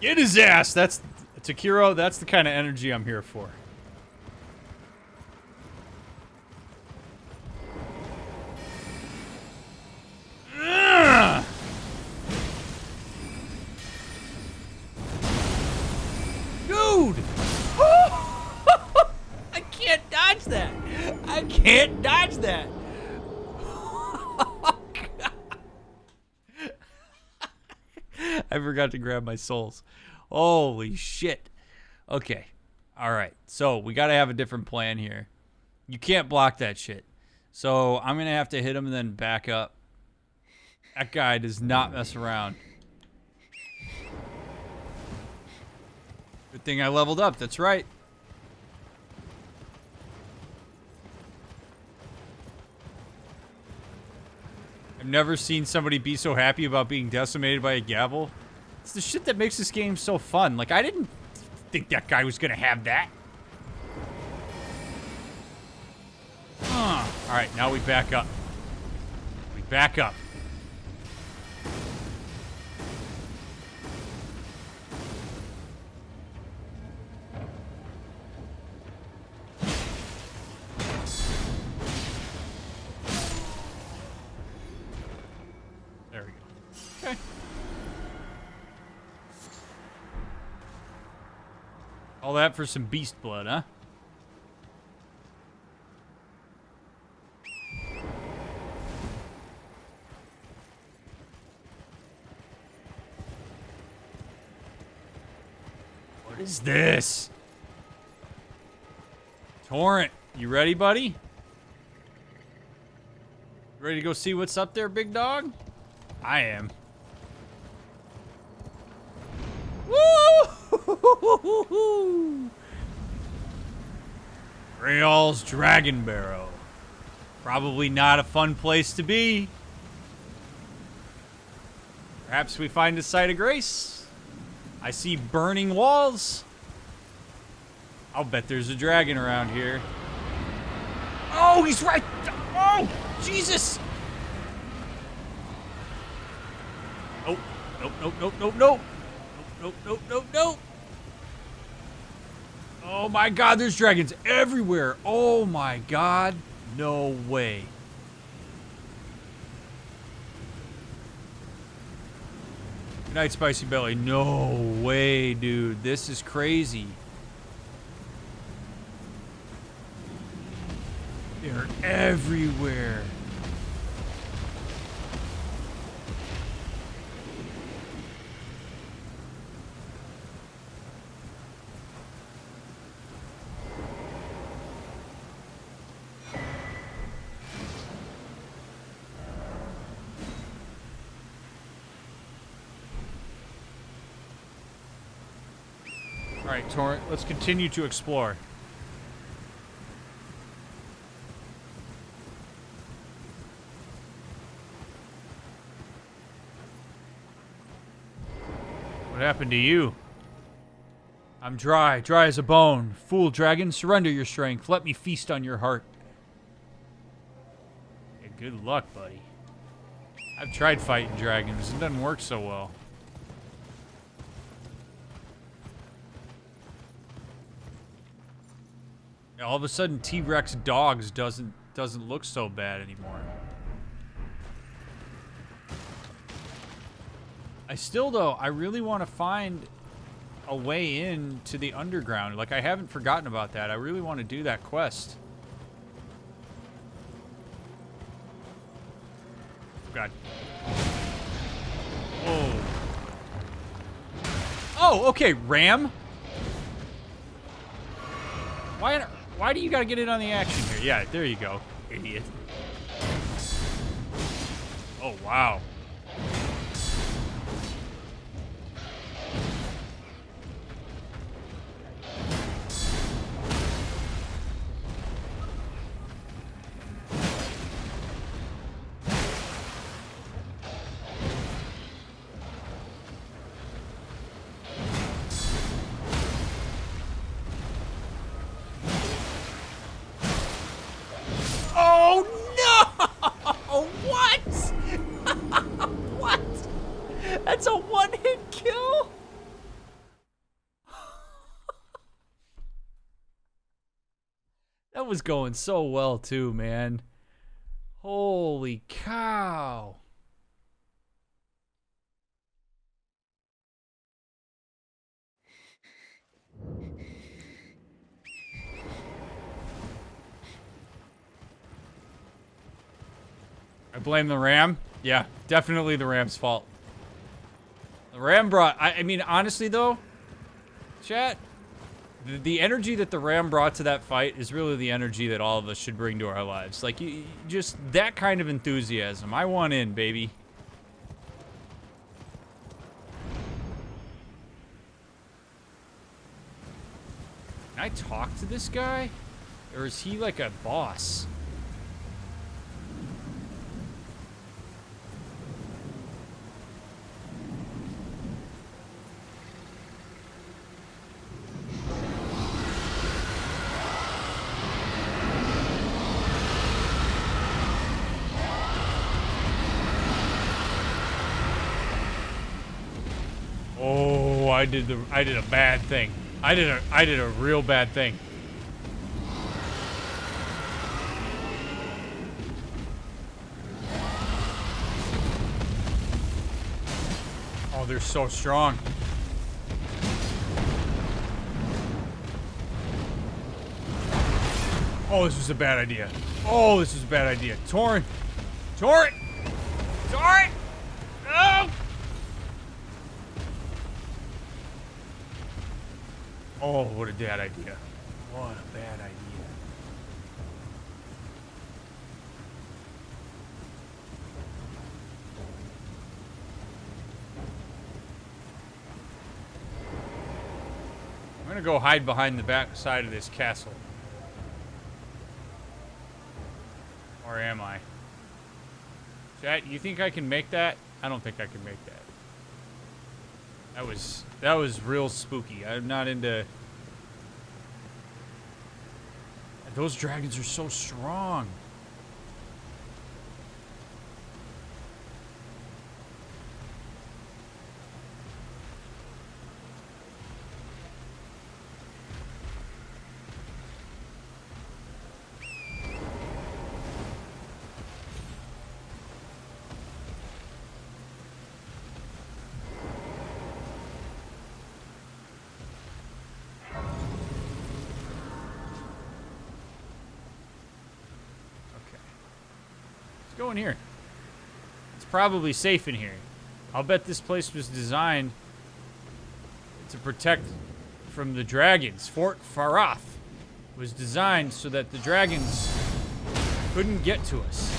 Get his ass! That's Takiro, that's the kind of energy I'm here for. Dude! I can't dodge that! I can't dodge that! Oh, God. I forgot to grab my souls. Holy shit. Okay. Alright. So, we gotta have a different plan here. You can't block that shit. So, I'm gonna have to hit him and then back up. That guy does not mess around. Good thing I leveled up, that's right. I've never seen somebody be so happy about being decimated by a gavel. It's the shit that makes this game so fun. Like, I didn't think that guy was gonna have that. Alright, now we back up. We back up. There we go. Okay. All that for some beast blood, huh? What is this? Torrent, you ready, buddy? Ready to go see what's up there, big dog? I am. Woo! Grayall's Dragon Barrow. Probably not a fun place to be. Perhaps we find a site of grace. I see burning walls. I'll bet there's a dragon around here. Oh, he's right. Oh, Jesus. Nope. Nope, nope, nope, nope, nope. Nope, nope, nope, nope. Oh my god, there's dragons everywhere. Oh my god. No way. Good night, Spicy Belly. No way, dude. This is crazy. They're everywhere. All right, Torrent, let's continue to explore. What happened to you? I'm dry as a bone. Fool dragon, surrender your strength. Let me feast on your heart. Hey, good luck, buddy. I've tried fighting dragons. It doesn't work so well. Yeah, all of a sudden, T-Rex dogs doesn't look so bad anymore. I still, though, I really want to find a way in to the underground. Like, I haven't forgotten about that. I really want to do that quest. God. Oh. Oh, okay, Ram. Why do you gotta get in on the action here? Yeah, there you go, idiot. Oh, wow. Oh no! What? What? That's a one-hit kill? That was going so well too, man. Holy cow. I blame the Ram. Yeah, definitely the Ram's fault. The Ram brought... I mean, honestly, though, chat, the energy that the Ram brought to that fight is really the energy that all of us should bring to our lives. Like, just that kind of enthusiasm. I want in, baby. Can I talk to this guy? Or is he like a boss? Oh, I did a bad thing. I did a real bad thing. Oh, they're so strong. Oh, this was a bad idea. Oh, this was a bad idea. Torrent! Torrent! Torrent! No! Oh, what a bad idea. What a bad idea. I'm gonna go hide behind the back side of this castle. Or am I? Chat, you think I can make that? I don't think I can make that. That was real spooky. I'm not into... Those dragons are so strong. Go in here. It's probably safe in here. I'll bet this place was designed to protect from the dragons. Fort Farath was designed so that the dragons couldn't get to us.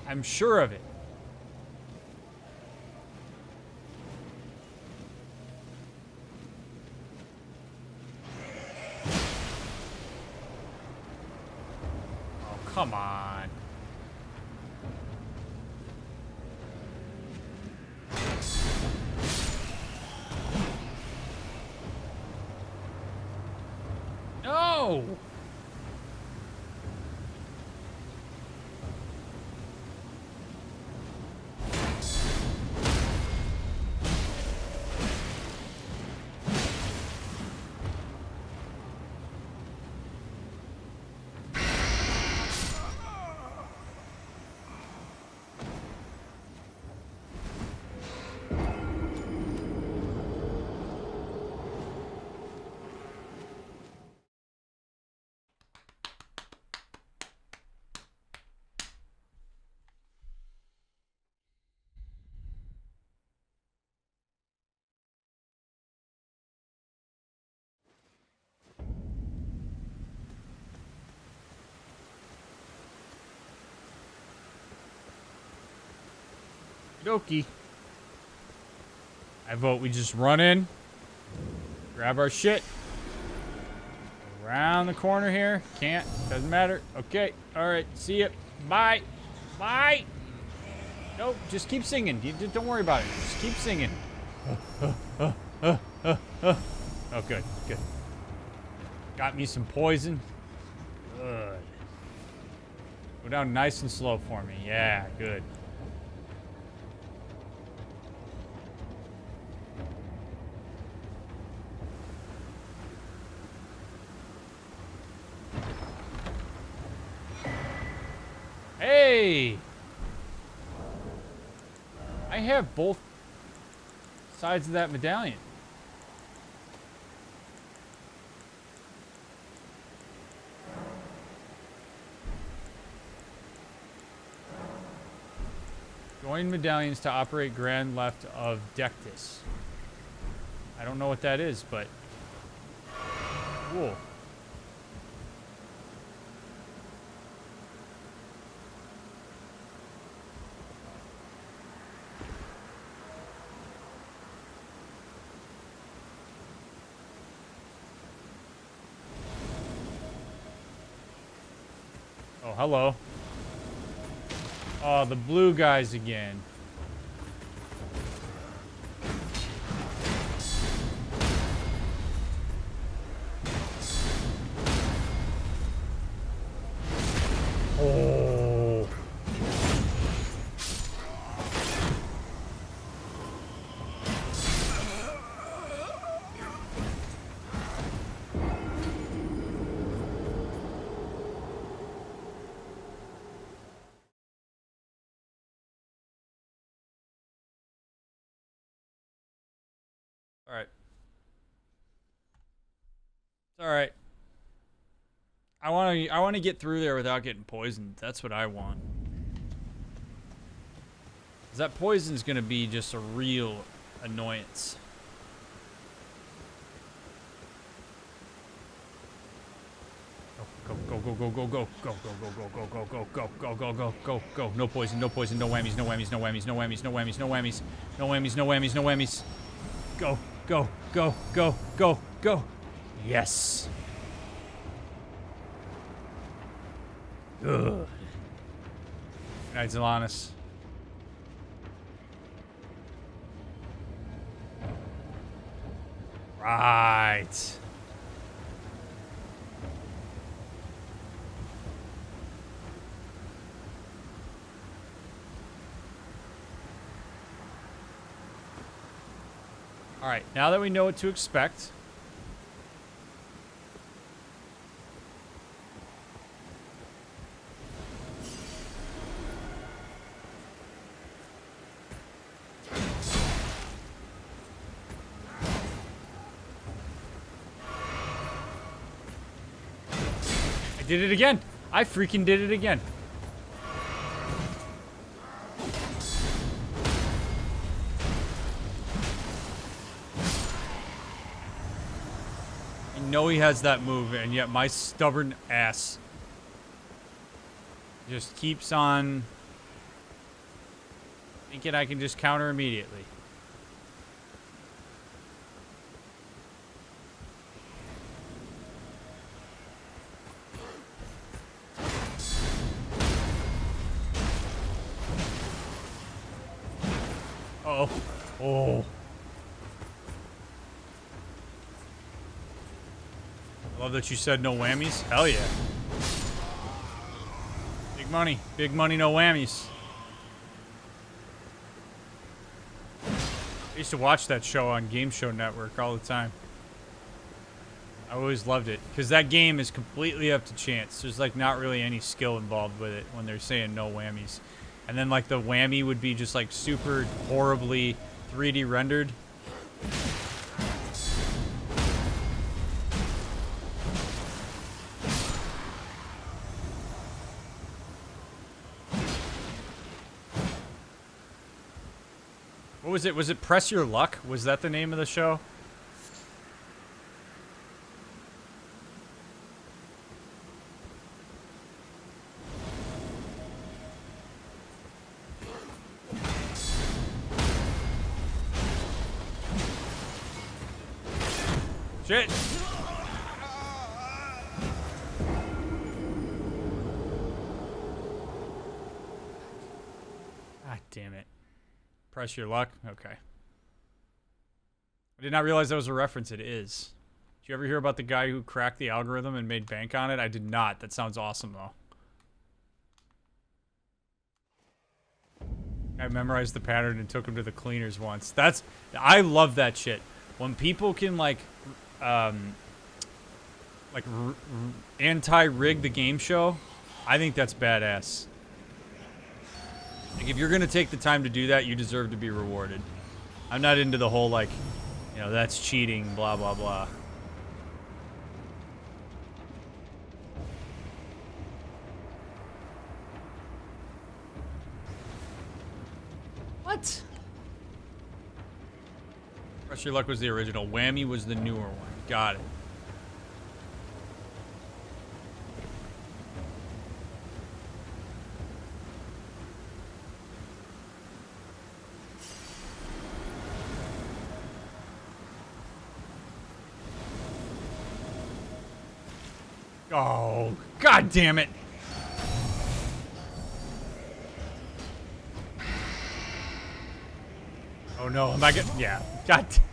I'm sure of it. Come on. No! Dokey. I vote we just run in, grab our shit. Around the corner here. Can't. Doesn't matter. Okay. All right. See ya. Bye. Bye. Nope. Just keep singing. Don't worry about it. Just keep singing. Oh, good. Good. Got me some poison. Good. Go down nice and slow for me. Yeah, good. Hey! I have both sides of that medallion. Join medallions to operate grand left of Dectus. I don't know what that is, but cool. Oh, hello. Oh, the blue guys again. Oh. All right. It's all right. I want to get through there without getting poisoned. That's what I want. 'Cause that poison's gonna be just a real annoyance. Go, go, go, go, go, go, go, go, go, go, go, go, go, go, go, go, go, go, go. No poison, no poison, no whammies, no whammies, no whammies, no whammies, no whammies, no whammies, no whammies, no whammies, no whammies. Go, go, go, go, go, go. Yes. Good. Good night, Zelanis. Right. All right, now that we know what to expect. I did it again. I freaking did it again. I know he has that move, and yet my stubborn ass just keeps on thinking I can just counter immediately. Uh-oh. Oh. I love that you said no whammies. Hell yeah. Big money. Big money, no whammies. I used to watch that show on Game Show Network all the time. I always loved it. Because that game is completely up to chance. There's like not really any skill involved with it when they're saying no whammies. And then like the whammy would be just like super horribly 3D rendered. What was it? Was it Press Your Luck? Was that the name of the show? Shit! God damn it. Press your luck? Okay. I did not realize that was a reference. It is. Did you ever hear about the guy who cracked the algorithm and made bank on it? I did not. That sounds awesome, though. I memorized the pattern and took him to the cleaners once. I love that shit. When people can, like anti-rig the game show, I think that's badass. Like, if you're gonna take the time to do that, you deserve to be rewarded. I'm not into the whole, like, you know, that's cheating, blah, blah, blah. What? Press Your Luck was the original. Whammy was the newer one. Got it. Oh, God damn it. Oh no, am I getting... Yeah. God damn.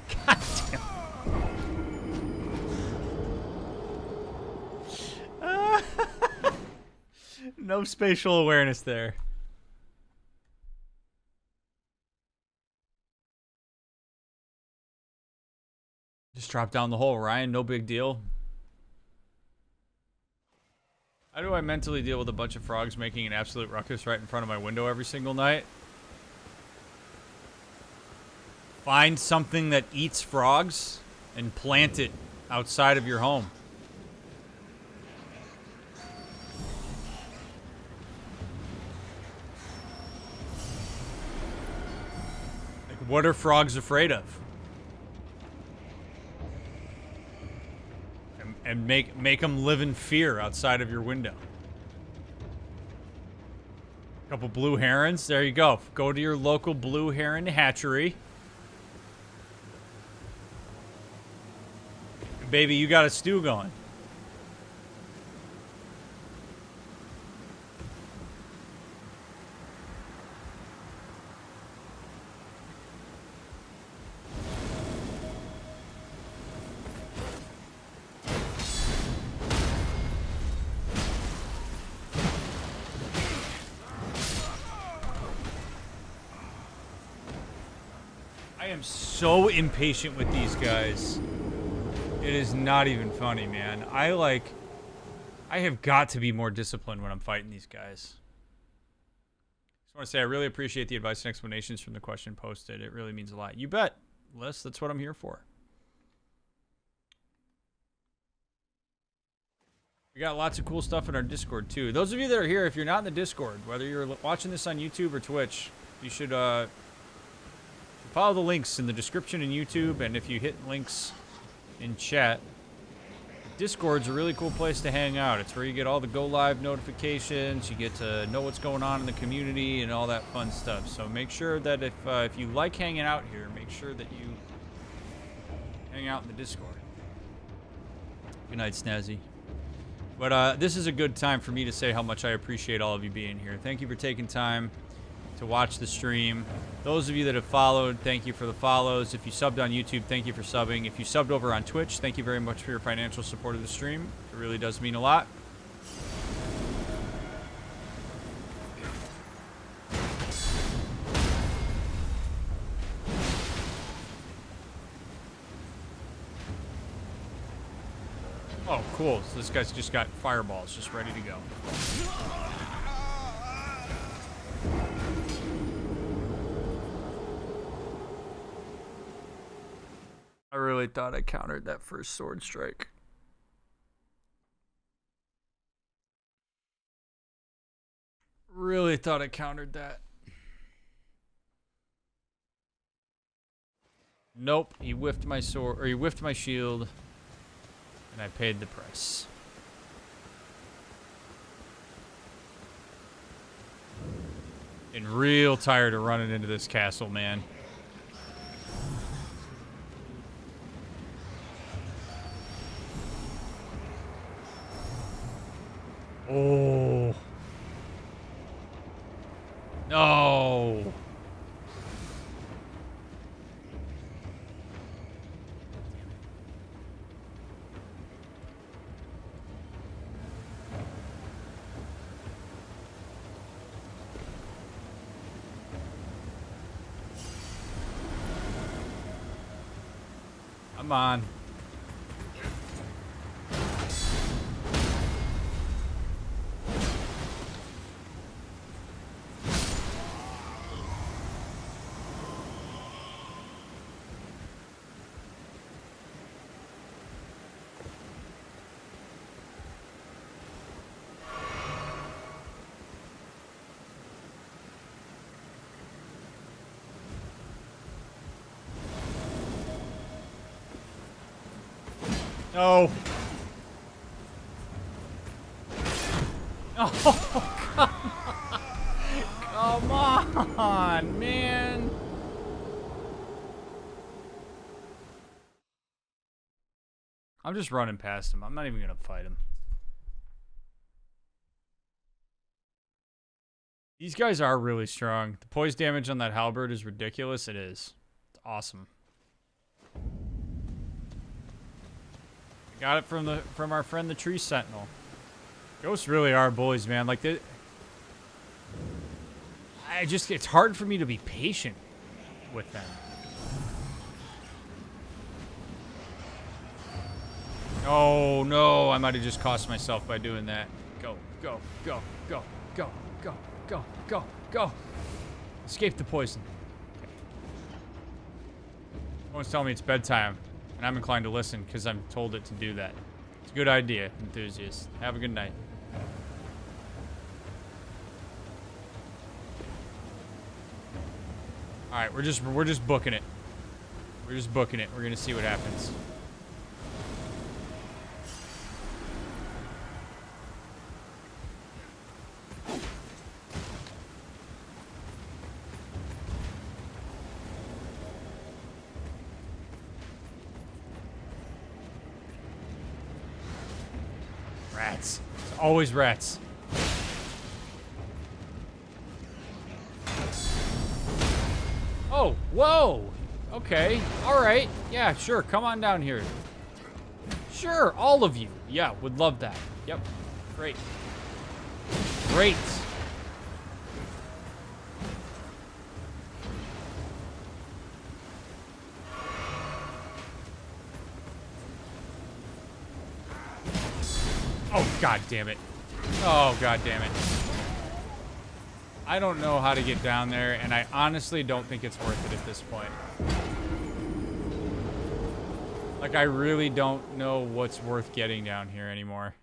No spatial awareness there. Just drop down the hole, Ryan. No big deal. How do I mentally deal with a bunch of frogs making an absolute ruckus right in front of my window every single night? Find something that eats frogs and plant it outside of your home. Like, what are frogs afraid of? And make them live in fear outside of your window. A couple blue herons. There you go. Go to your local blue heron hatchery. Baby, you got a stew going. I am so impatient with these guys. It is not even funny, man. I have got to be more disciplined when I'm fighting these guys. Just want to say I really appreciate the advice and explanations from the question posted. It really means a lot. You bet, Liz. That's what I'm here for. We got lots of cool stuff in our Discord, too. Those of you that are here, if you're not in the Discord, whether you're watching this on YouTube or Twitch, you should follow the links in the description in YouTube, and if you hit links in chat, Discord's a really cool place to hang out. It's where you get all the go live notifications, you get to know what's going on in the community and all that fun stuff. So make sure that if you like hanging out here, make sure that you hang out in the Discord. Good night, Snazzy. But this is a good time for me to say how much I appreciate all of you being here. Thank you for taking time to watch the stream. Those of you that have followed, thank you for the follows. If you subbed on YouTube, thank you for subbing. If you subbed over on Twitch, thank you very much for your financial support of the stream. It really does mean a lot. Oh, cool. So this guy's just got fireballs just ready to go. I really thought I countered that first sword strike. Really thought I countered that. Nope, he whiffed my sword, or he whiffed my shield, and I paid the price. Getting real tired of running into this castle, man. Oh. No. Come on. No. Oh, come on, man. I'm just running past him. I'm not even gonna fight him. These guys are really strong. The poise damage on that halberd is ridiculous. It is. It's awesome. Got it from our friend the Tree Sentinel. Ghosts really are bullies, man. Like it's hard for me to be patient with them. Oh no, I might have just cost myself by doing that. Go, go, go, go, go, go, go, go, go. Escape the poison. Someone's telling me it's bedtime, and I'm inclined to listen because I'm told it to do that. It's a good idea, enthusiast. Have a good night. All right, we're just booking it. We're just booking it. We're gonna see what happens. Rats. It's always rats. Oh, whoa. Okay. All right. Yeah, sure. Come on down here. Sure, all of you. Yeah, would love that. Yep. Great. Great. Oh, god damn it. Oh, god damn it. I don't know how to get down there, and I honestly don't think it's worth it at this point. Like, I really don't know what's worth getting down here anymore.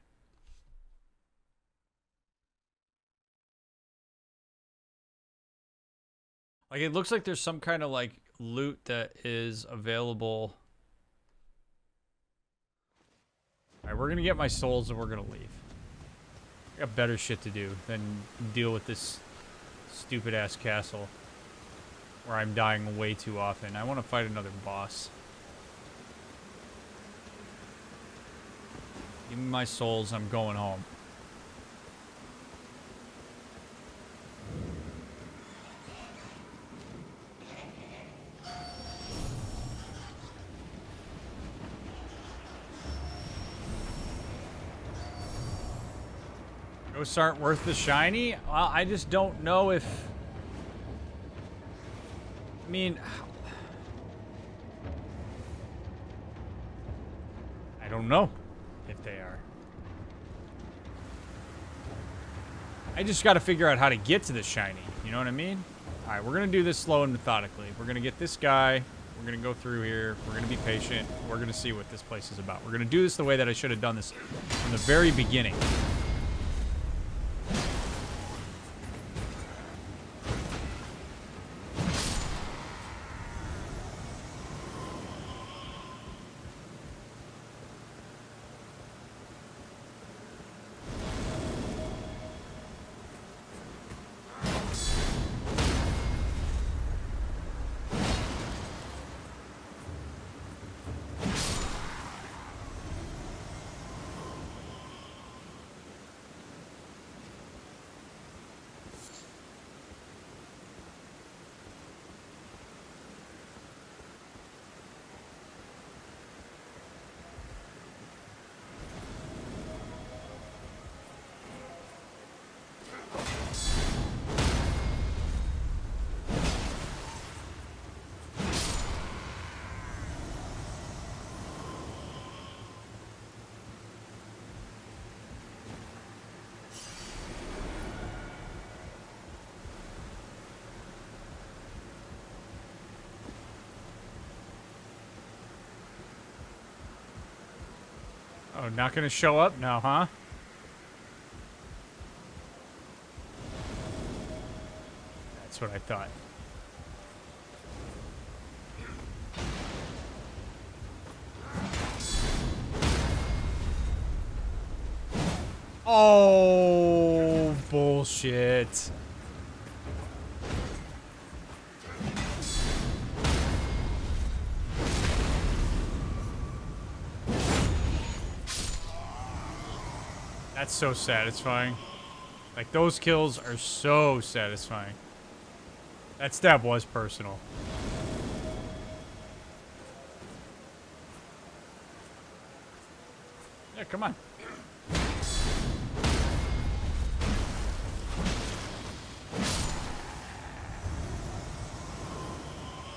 Like, it looks like there's some kind of, like, loot that is available. Alright, we're gonna get my souls and we're gonna leave. I got better shit to do than deal with this stupid-ass castle where I'm dying way too often. I want to fight another boss. Give me my souls, I'm going home. Ghosts aren't worth the shiny? Well, I just don't know if... I mean... I don't know if they are. I just gotta figure out how to get to the shiny. You know what I mean? Alright, we're gonna do this slow and methodically. We're gonna get this guy. We're gonna go through here. We're gonna be patient. We're gonna see what this place is about. We're gonna do this the way that I should have done this from the very beginning. Oh, not gonna show up now, huh? That's what I thought. Oh, bullshit. That's so satisfying. Like, those kills are so satisfying. That stab was personal. Yeah, come on.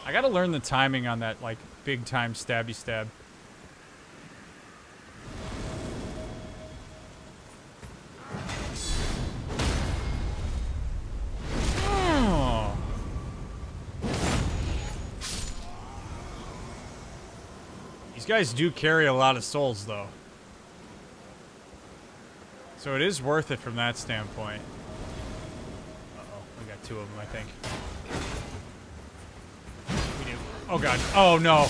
I gotta learn the timing on that, like, big time stabby stab. Oh. These guys do carry a lot of souls, though. So it is worth it from that standpoint. Uh-oh, we got two of them, I think. We do. Oh, God. Oh, no.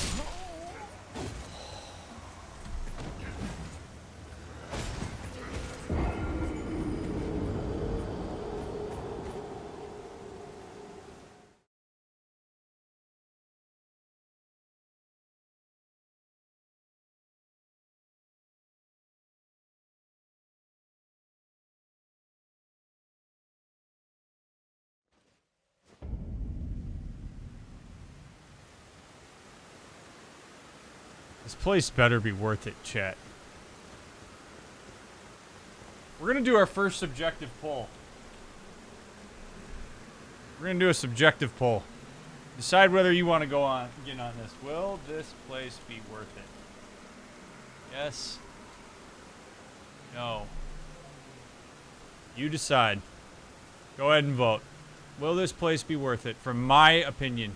This place better be worth it, chat. We're gonna do our first subjective poll. We're gonna do a subjective poll. Decide whether you want to get on this. Will this place be worth it? Yes. No. You decide. Go ahead and vote. Will this place be worth it? From my opinion.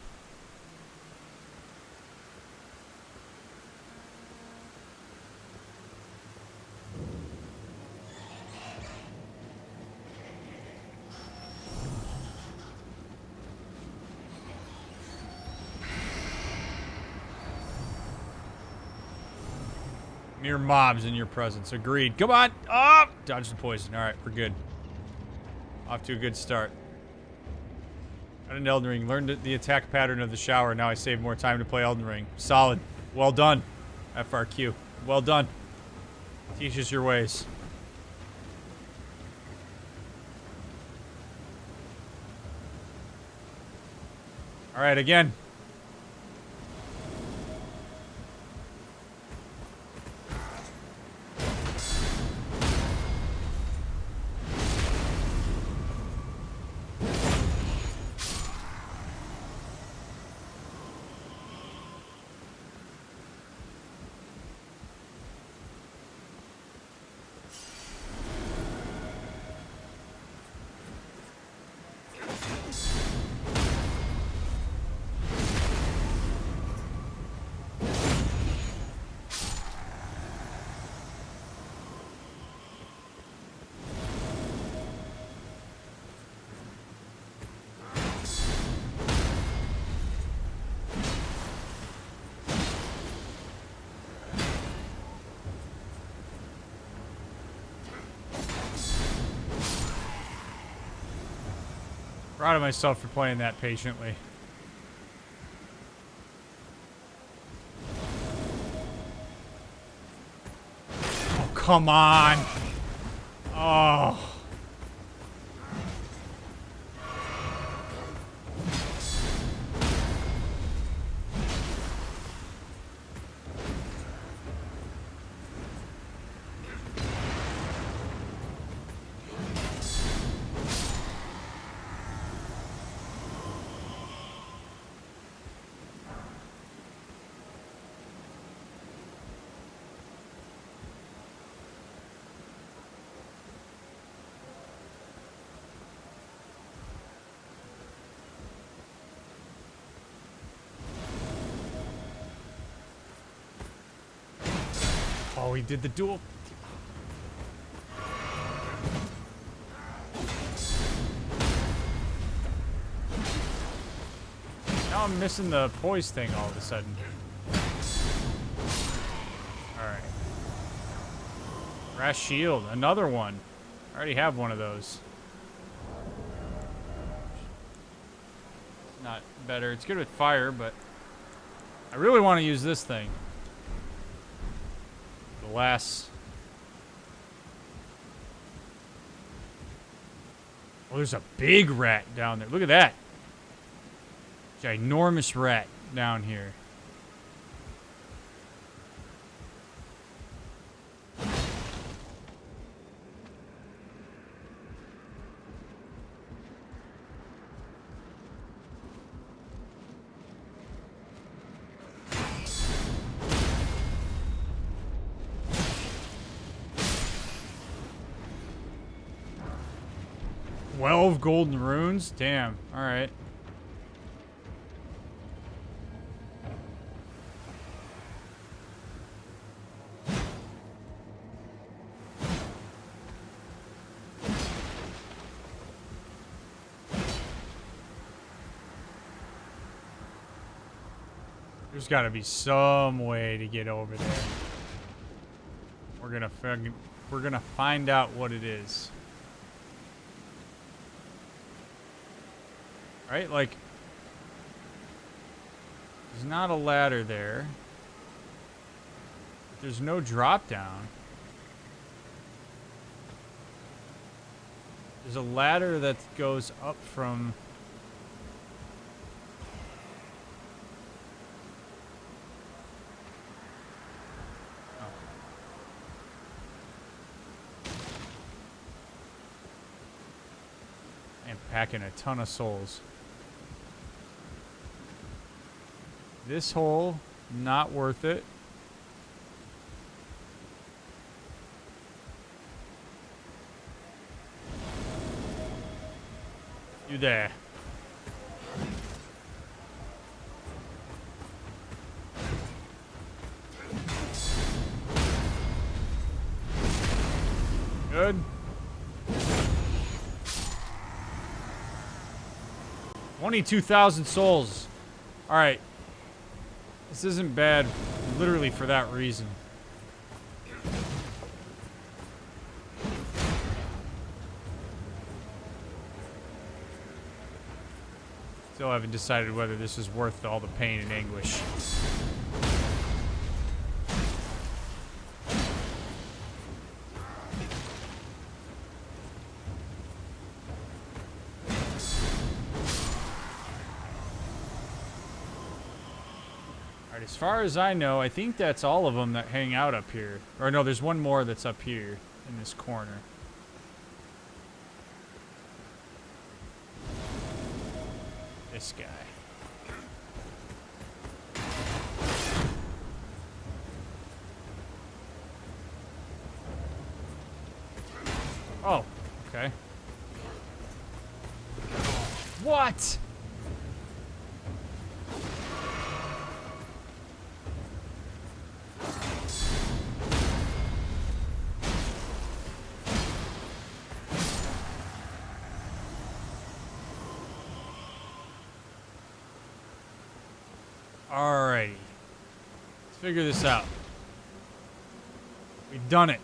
Mere mobs in your presence. Agreed. Come on. Oh! Dodge the poison. Alright, we're good. Off to a good start. Got an Elden Ring. Learned the attack pattern of the shower. Now I save more time to play Elden Ring. Solid. Well done. FRQ. Well done. Teach us your ways. Alright, again. Proud of myself for playing that patiently. Oh, come on. Oh. Oh, he did the duel. Now I'm missing the poise thing all of a sudden. Alright. Brass shield. Another one. I already have one of those. Not better. It's good with fire, but I really want to use this thing. The last... Oh, there's a big rat down there. Look at that. Ginormous rat down here. Golden runes? Damn. Alright. There's got to be some way to get over there. We're gonna find out what it is. Right? Like, there's not a ladder there. There's no drop down. There's a ladder that goes up from... And packing a ton of souls. This hole, not worth it. You there. Good. 22,000 souls. All right. This isn't bad, literally for that reason. Still haven't decided whether this is worth all the pain and anguish. As far as I know, I think that's all of them that hang out up here. Or no, there's one more that's up here in this corner. This guy. Oh, okay. What? Alrighty. Let's figure this out. We've done it.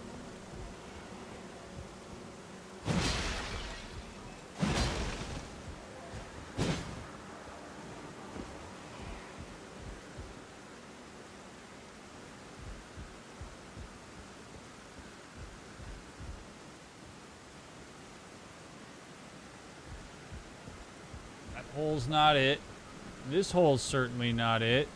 That hole's not it. This hole's certainly not it.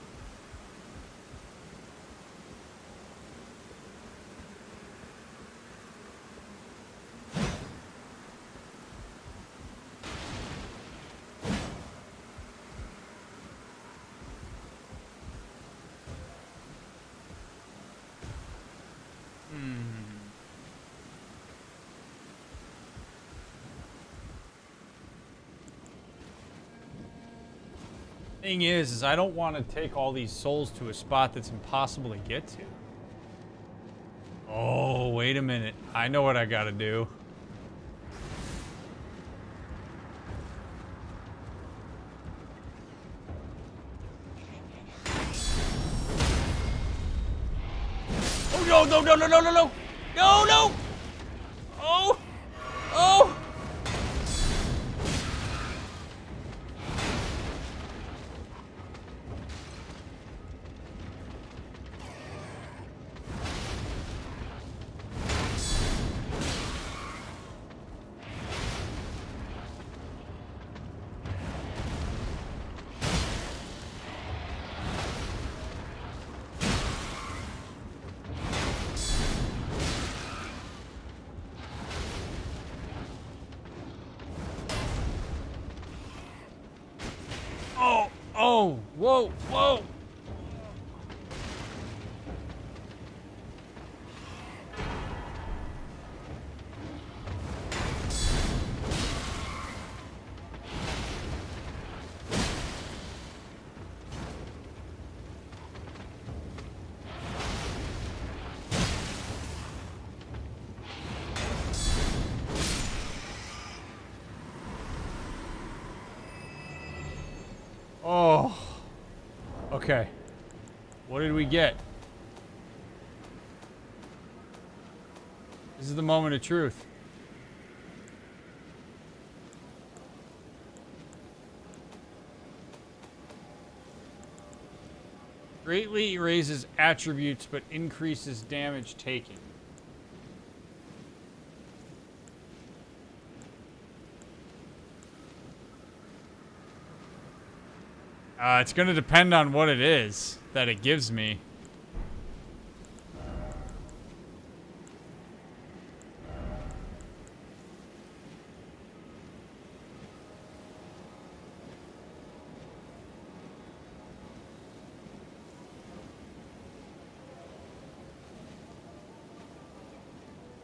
Thing is I don't want to take all these souls to a spot that's impossible to get to. wait a minute. I know what I gotta do. Oh, no, no, no, no, no, no, no! No, no! Oh! Oh! Oh! Oh! Whoa! Whoa! Oh. Okay. What did we get? This is the moment of truth. Greatly raises attributes but increases damage taken. It's going to depend on what it is that it gives me.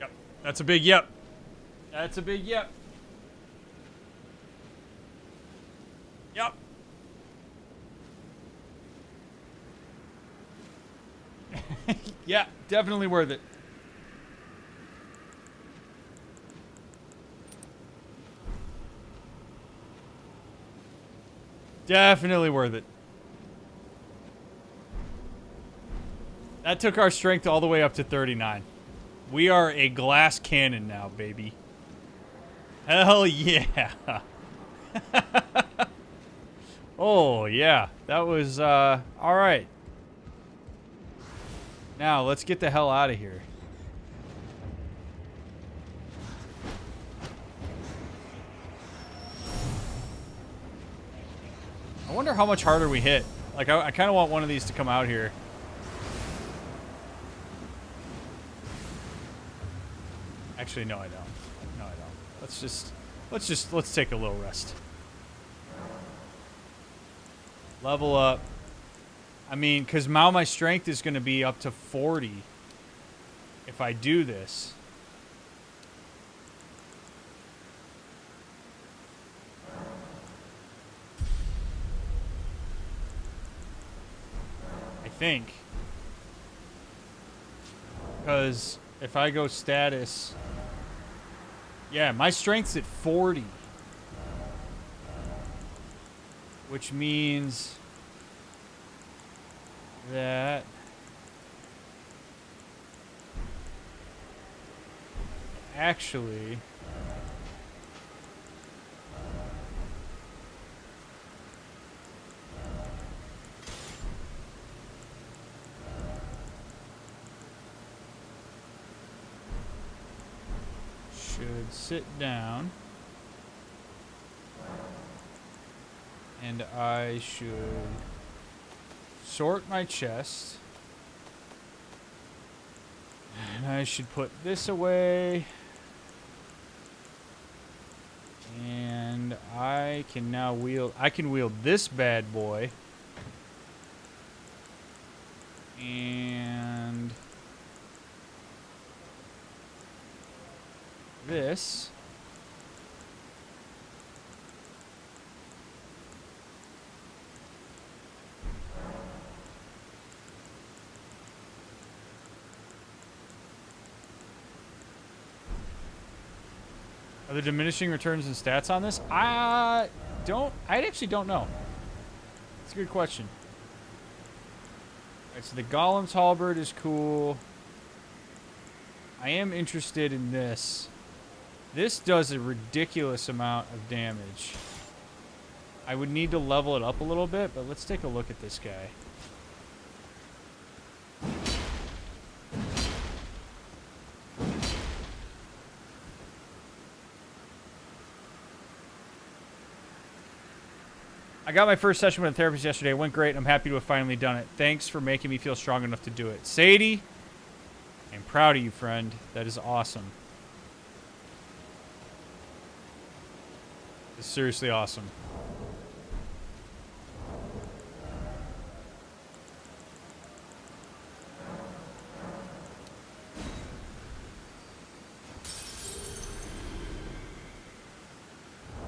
Yep, that's a big yep. That's a big yep. Yep. Yeah, definitely worth it. Definitely worth it. That took our strength all the way up to 39. We are a glass cannon now, baby. Hell yeah. Oh, yeah. That was, alright. Now, let's get the hell out of here. I wonder how much harder we hit. Like, I kind of want one of these to come out here. Actually, no, I don't. No, I don't. Let's take a little rest. Level up. I mean, because now my strength is going to be up to 40 if I do this. I think. Because if I go status... Yeah, my strength's at 40. Which means... that actually should sit down and I should sort my chest. And I should put this away. And I can now wield... I can wield this bad boy. And... this. Are there diminishing returns and stats on this? I actually don't know. It's a good question. Alright, so the Golem's Halberd is cool. I am interested in this. This does a ridiculous amount of damage. I would need to level it up a little bit, but let's take a look at this guy. I got my first session with a therapist yesterday. It went great. I'm happy to have finally done it. Thanks for making me feel strong enough to do it. Sadie, I'm proud of you, friend. That is awesome. It's seriously awesome.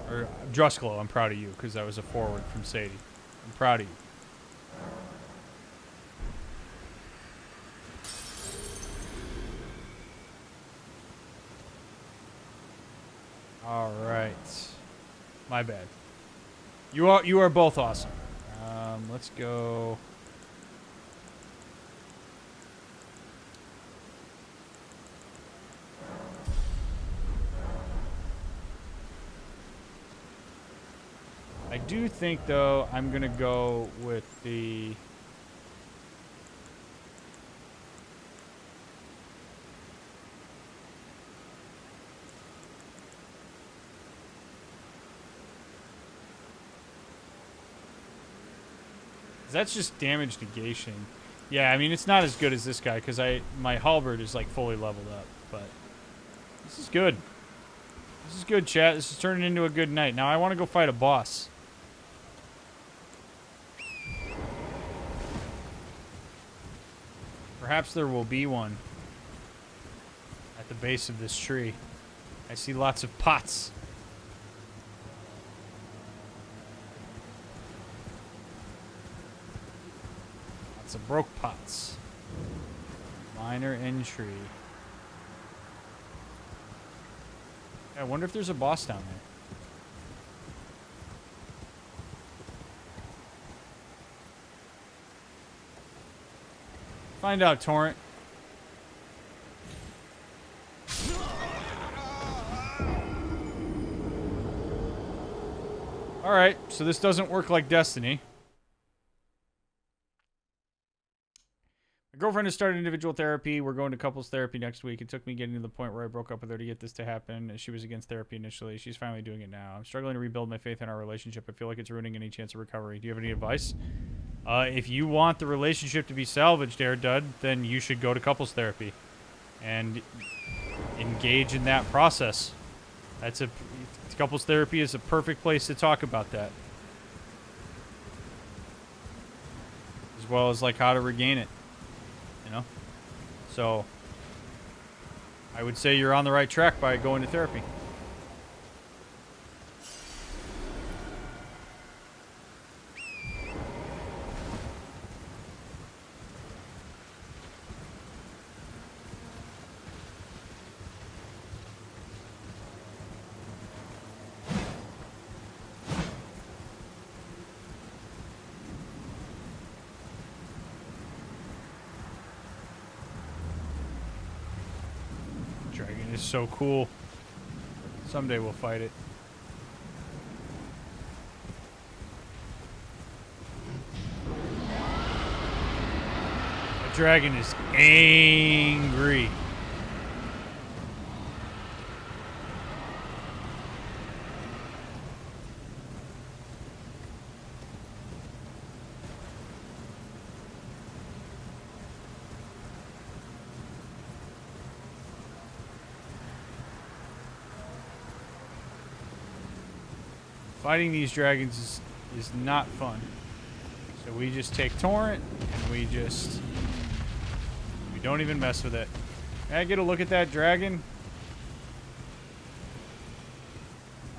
Or Drusklo, I'm proud of you, because that was a forward from Sadie. I'm proud of you. All right. My bad. You are both awesome. Let's go. I do think, though, I'm going to go with the... That's just damage negation. Yeah, I mean, it's not as good as this guy, because my halberd is, like, fully leveled up, but... This is good. This is good, chat. This is turning into a good night. Now, I want to go fight a boss. Perhaps there will be one at the base of this tree. I see lots of pots. Lots of broke pots. Minor entry. I wonder if there's a boss down there. Find out, Torrent. Alright, so this doesn't work like Destiny. My girlfriend has started individual therapy. We're going to couples therapy next week. It took me getting to the point where I broke up with her to get this to happen. She was against therapy initially. She's finally doing it now. I'm struggling to rebuild my faith in our relationship. I feel like it's ruining any chance of recovery. Do you have any advice? If you want the relationship to be salvaged, Dud, then you should go to couples therapy and engage in that process. Couples therapy is a perfect place to talk about that, as well as like how to regain it. You know, so I would say you're on the right track by going to therapy. So cool. Someday we'll fight it. The dragon is angry. Fighting these dragons is not fun. So we just take Torrent and we don't even mess with it. Can I get a look at that dragon?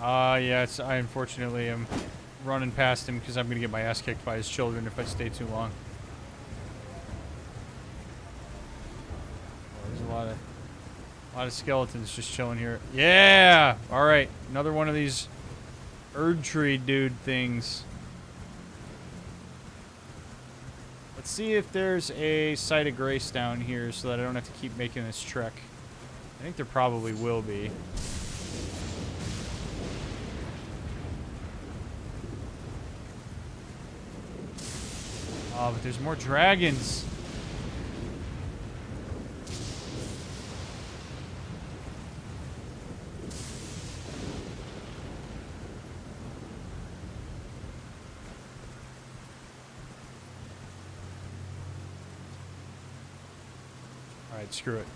Yeah, I unfortunately am running past him because I'm going to get my ass kicked by his children if I stay too long. Oh, there's a A lot of skeletons just chilling here. Yeah! Alright, another one of these Erd tree dude things. Let's see if there's a site of grace down here so that I don't have to keep making this trek. I think there probably will be. Oh, but there's more dragons. Alright, screw it.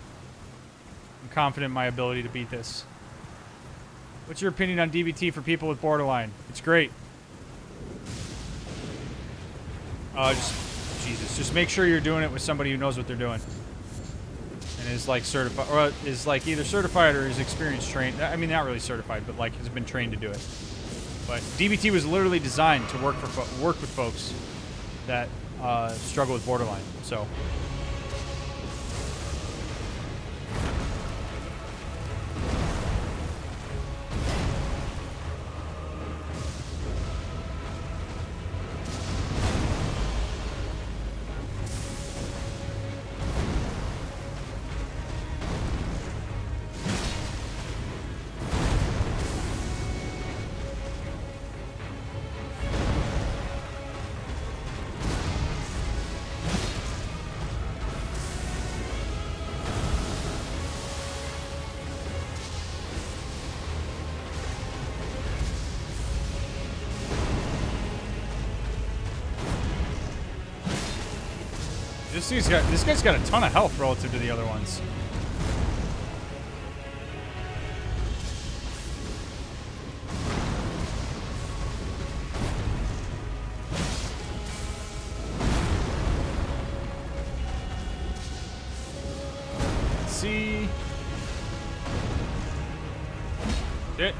I'm confident in my ability to beat this. What's your opinion on DBT for people with borderline? It's great. Just make sure you're doing it with somebody who knows what they're doing. And is like certified, or is like either certified or is experienced trained. I mean, not really certified, but like has been trained to do it. But DBT was literally designed to work with folks that struggle with borderline. So. This guy's got a ton of health relative to the other ones. Let's see. Shit.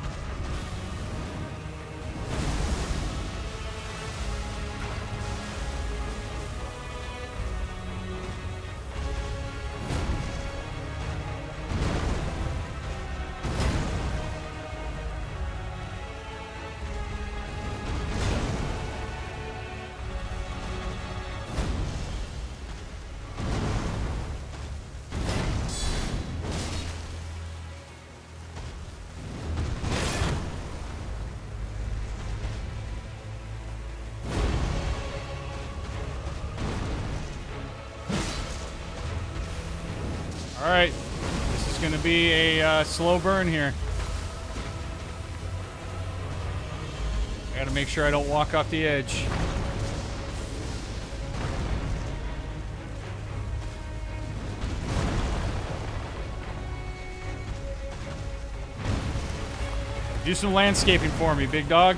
Alright, this is going to be a slow burn here. I gotta make sure I don't walk off the edge. Do some landscaping for me, big dog.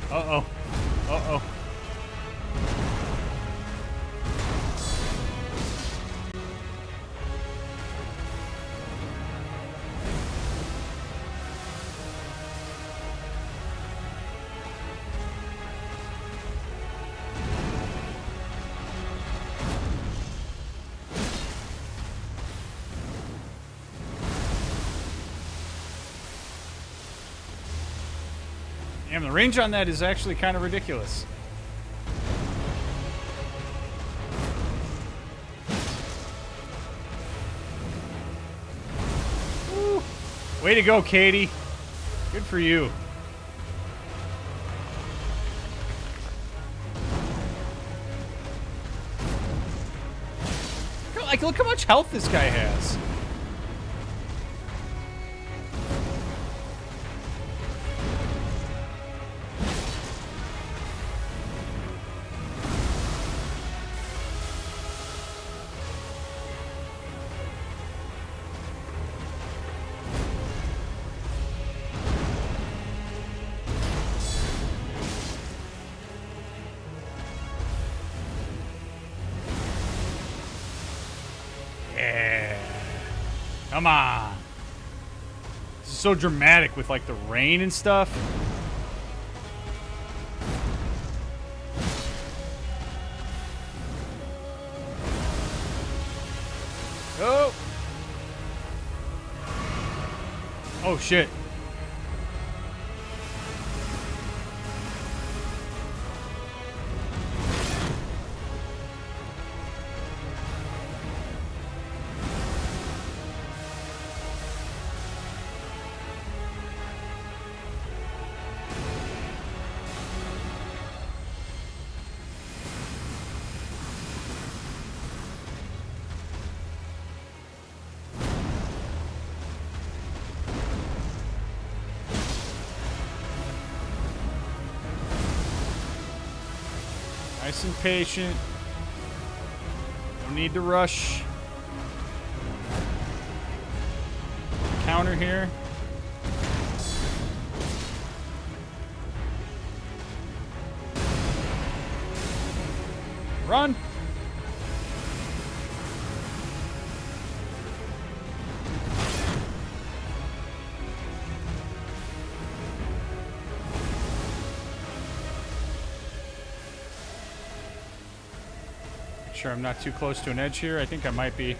Uh-oh. Uh-oh. Damn, the range on that is actually kind of ridiculous. Woo. Way to go, Katie. Good for you. Like, look how much health this guy has. Come on. This is so dramatic with like the rain and stuff. Oh. Oh shit. Nice and patient. No need to rush. Counter here. Run. Sure I'm not too close to an edge here. I think I might be.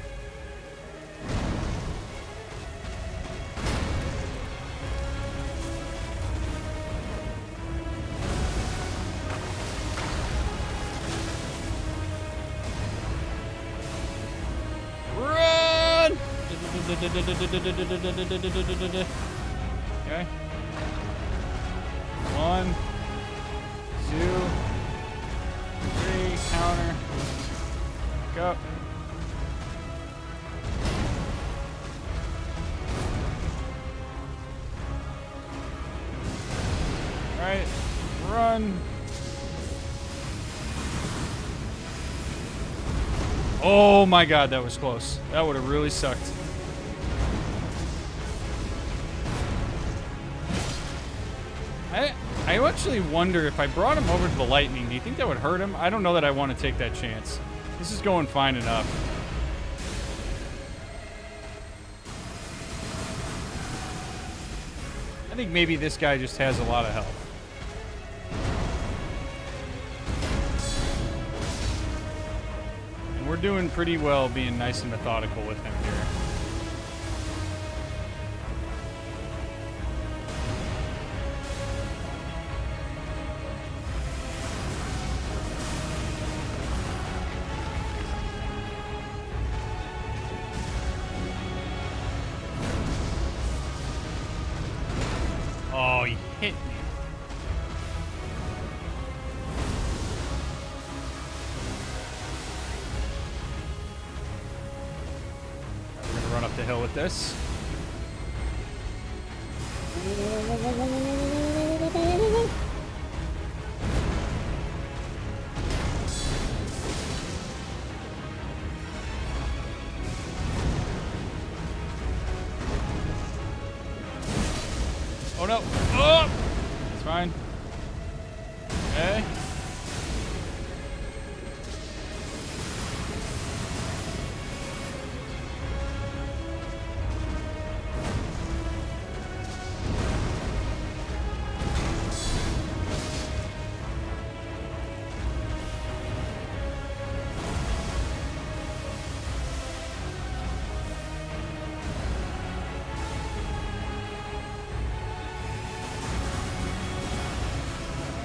Run! Okay. 1, 2, 3, counter. Up. All right, run. Oh my god, that was close. That would have really sucked. I actually wonder if I brought him over to the lightning, do you think that would hurt him? I don't know that I want to take that chance. This is going fine enough. I think maybe this guy just has a lot of health. And we're doing pretty well being nice and methodical with him here. Oh, he hit me. We're gonna run up the hill with this. Oh no! Oh! It's fine. Okay.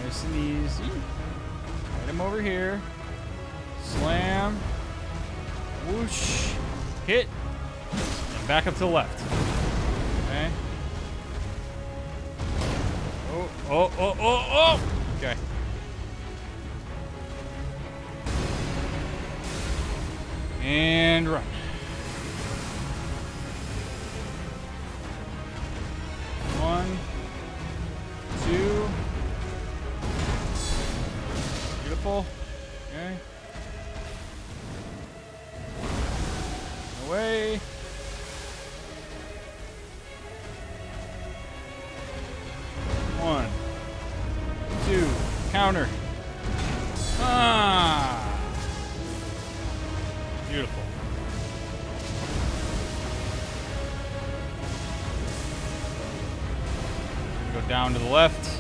Nice and easy. Get him over here. Slam. Whoosh. Hit. And back up to the left. Okay. Oh, oh, oh, oh, oh! Okay. And run. One, two. Beautiful. Okay. Away. One, two, counter. Ah. Beautiful. down to the left.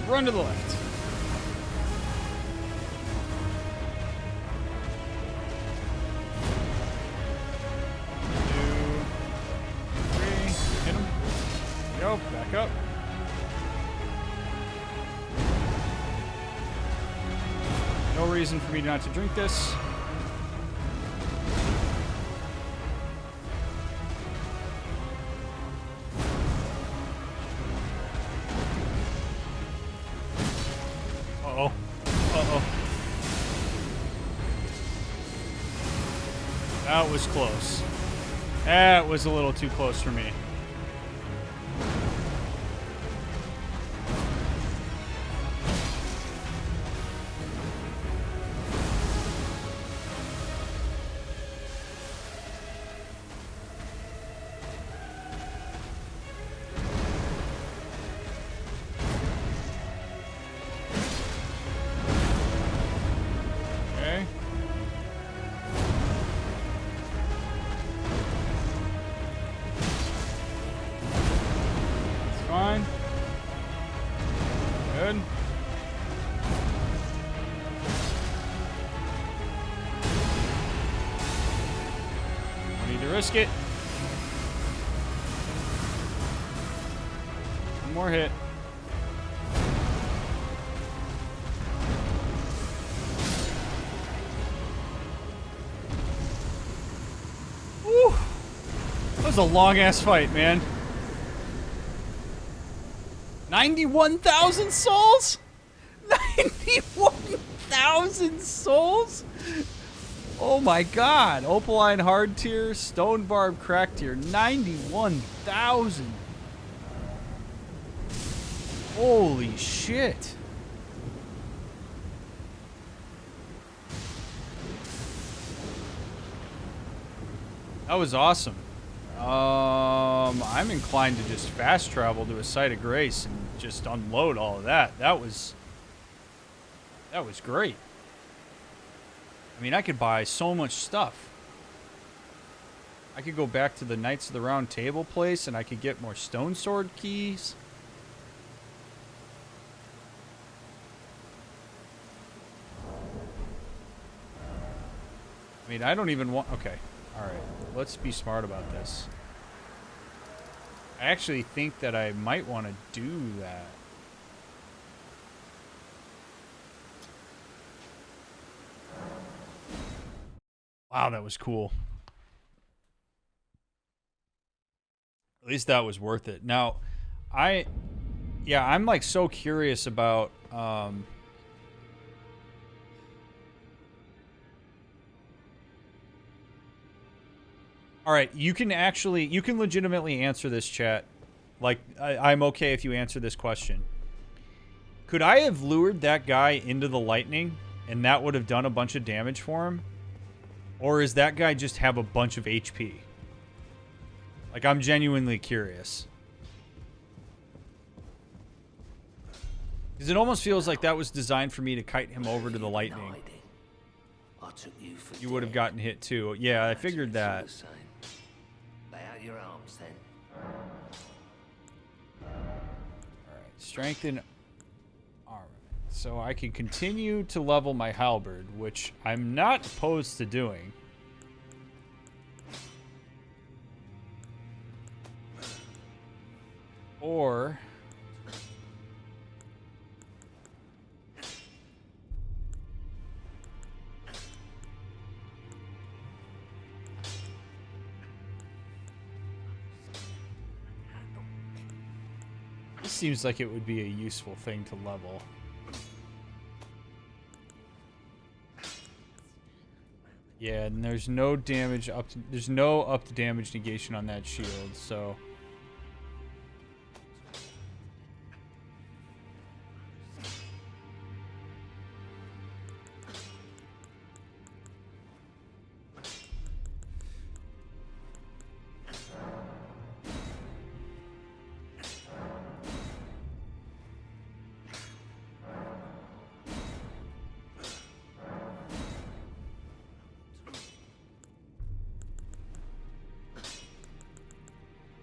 Run to the left. 2, 3, hit him. Go, back up. No reason for me not to drink this. That was close. That was a little too close for me. Risk it. One more hit. Woo! That was a long ass fight, man. 91,000 souls? 91,000 souls? Oh my god. Opaline hard tier, stone barb crack tier, 91,000. Holy shit. That was awesome. I'm inclined to just fast travel to a site of grace and just unload all of that. That was great. I mean, I could buy so much stuff. I could go back to the Knights of the Round Table place and I could get more stone sword keys. I mean, I don't even want... Okay. Alright. Let's be smart about this. I actually think that I might want to do that. Wow, that was cool. At least that was worth it. Now, I'm like so curious about all right, you can legitimately answer this, chat. Like, I'm okay if you answer this question. Could I have lured that guy into the lightning and that would have done a bunch of damage for him? Or is that guy just have a bunch of HP? Like, I'm genuinely curious. Because it almost feels like that was designed for me to kite him over to the lightning. You would have gotten hit too. Yeah, I figured that. Lay out your arms then. Alright, strengthen armament. So I can continue to level my halberd, which I'm not opposed to doing. Or This seems like it would be a useful thing to level. Yeah, and there's no damage up to, there's no up to damage negation on that shield, so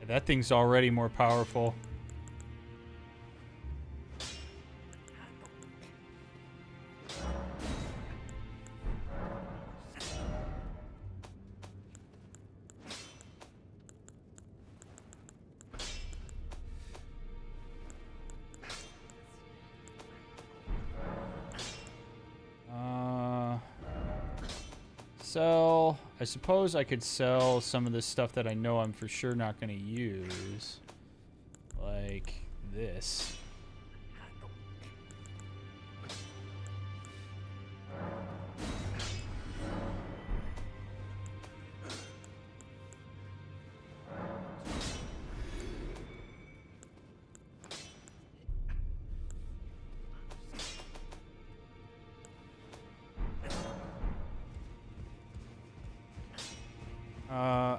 that thing's already more powerful. Sell. I suppose I could sell some of this stuff that I know I'm for sure not going to use. Like this.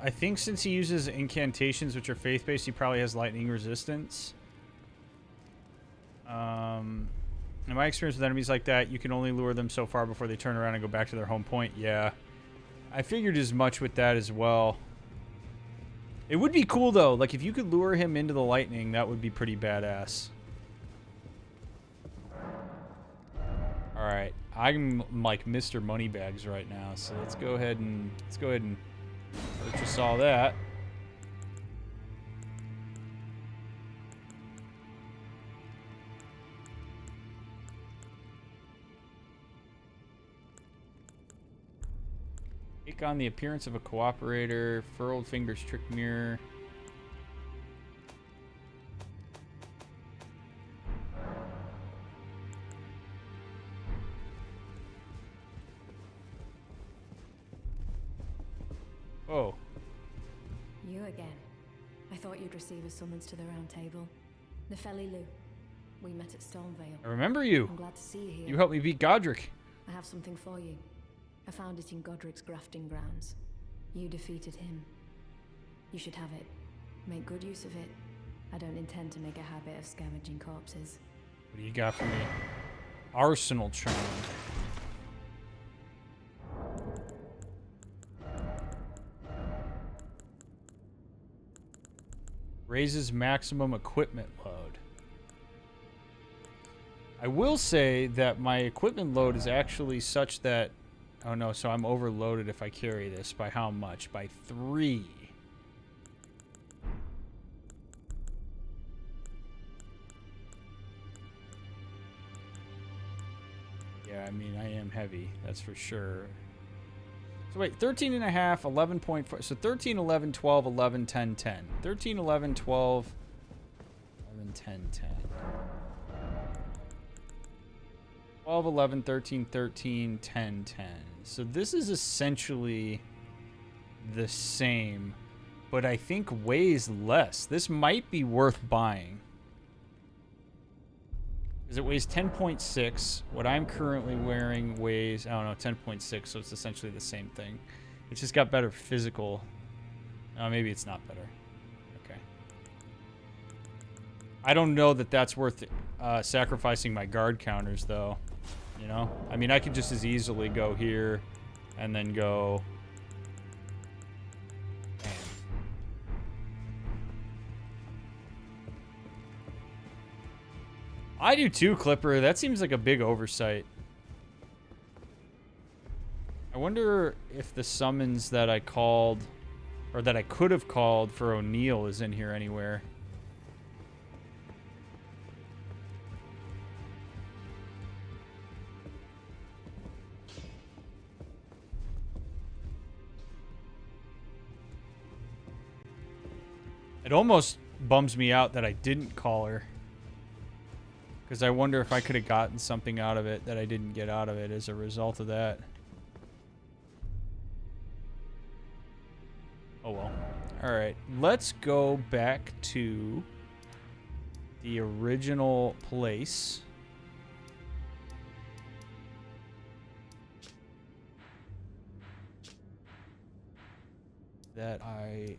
I think since he uses incantations, which are faith-based, he probably has lightning resistance. In my experience with enemies like that, you can only lure them so far before they turn around and go back to their home point. Yeah. I figured as much with that as well. It would be cool, though. Like, if you could lure him into the lightning, that would be pretty badass. Alright. I'm like Mr. Moneybags right now, so let's go ahead and purchase all that. Take on the appearance of a cooperator. Furled fingers, trick mirror. Oh. You again. I thought you'd receive a summons to the round table. Nefeli Lu. We met at Stormvale. I remember you. I'm glad to see you here. You helped me beat Godric. I have something for you. I found it in Godric's grafting grounds. You defeated him. You should have it. Make good use of it. I don't intend to make a habit of scavenging corpses. What do you got for me? Arsenal charm. Raises maximum equipment load. I will say that my equipment load is actually such that... Oh no, so I'm overloaded if I carry this. By how much? By 3. Yeah, I mean, I am heavy. That's for sure. So wait, 13 and a half, 11.4. So 13, 11, 12, 11, 10, 10. 13, 11, 12, 11, 10, 10. 12, 11, 13, 13, 10, 10. So this is essentially the same, but I think weighs less. This might be worth buying. Because it weighs 10.6. What I'm currently wearing weighs, I don't know, 10.6, so it's essentially the same thing. It's just got better physical. Maybe it's not better. Okay. I don't know that that's worth sacrificing my guard counters, though. You know? I mean, I could just as easily go here and then go... Bam. I do too, Clipper. That seems like a big oversight. I wonder if the summons that I called, or that I could have called for O'Neill is in here anywhere. It almost bums me out that I didn't call her. Because I wonder if I could have gotten something out of it that I didn't get out of it as a result of that. Oh well. Alright, let's go back to the original place. That I...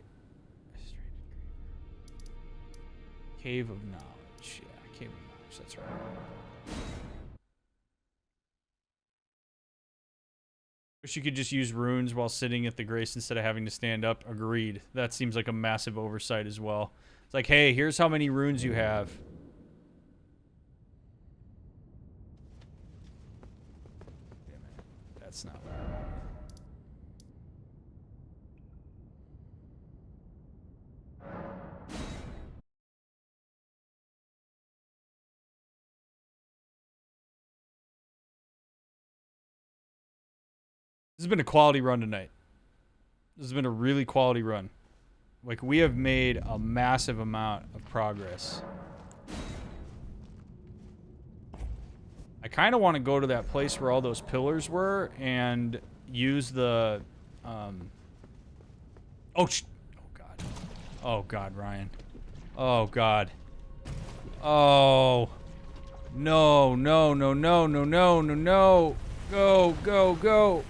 Cave of Knowledge. Yeah, Cave of Knowledge, that's right. Wish you could just use runes while sitting at the grace instead of having to stand up. Agreed. That seems like a massive oversight as well. It's like, hey, here's how many runes you have. Wait a minute. That's not what I wanted. This has been a quality run tonight. This has been a really quality run. Like, we have made a massive amount of progress. I kind of want to go to that place where all those pillars were and use the... Oh, God. Oh, God, Ryan. Oh, God. Oh. No, no, no, no, no, no, no, no. Go, go, go.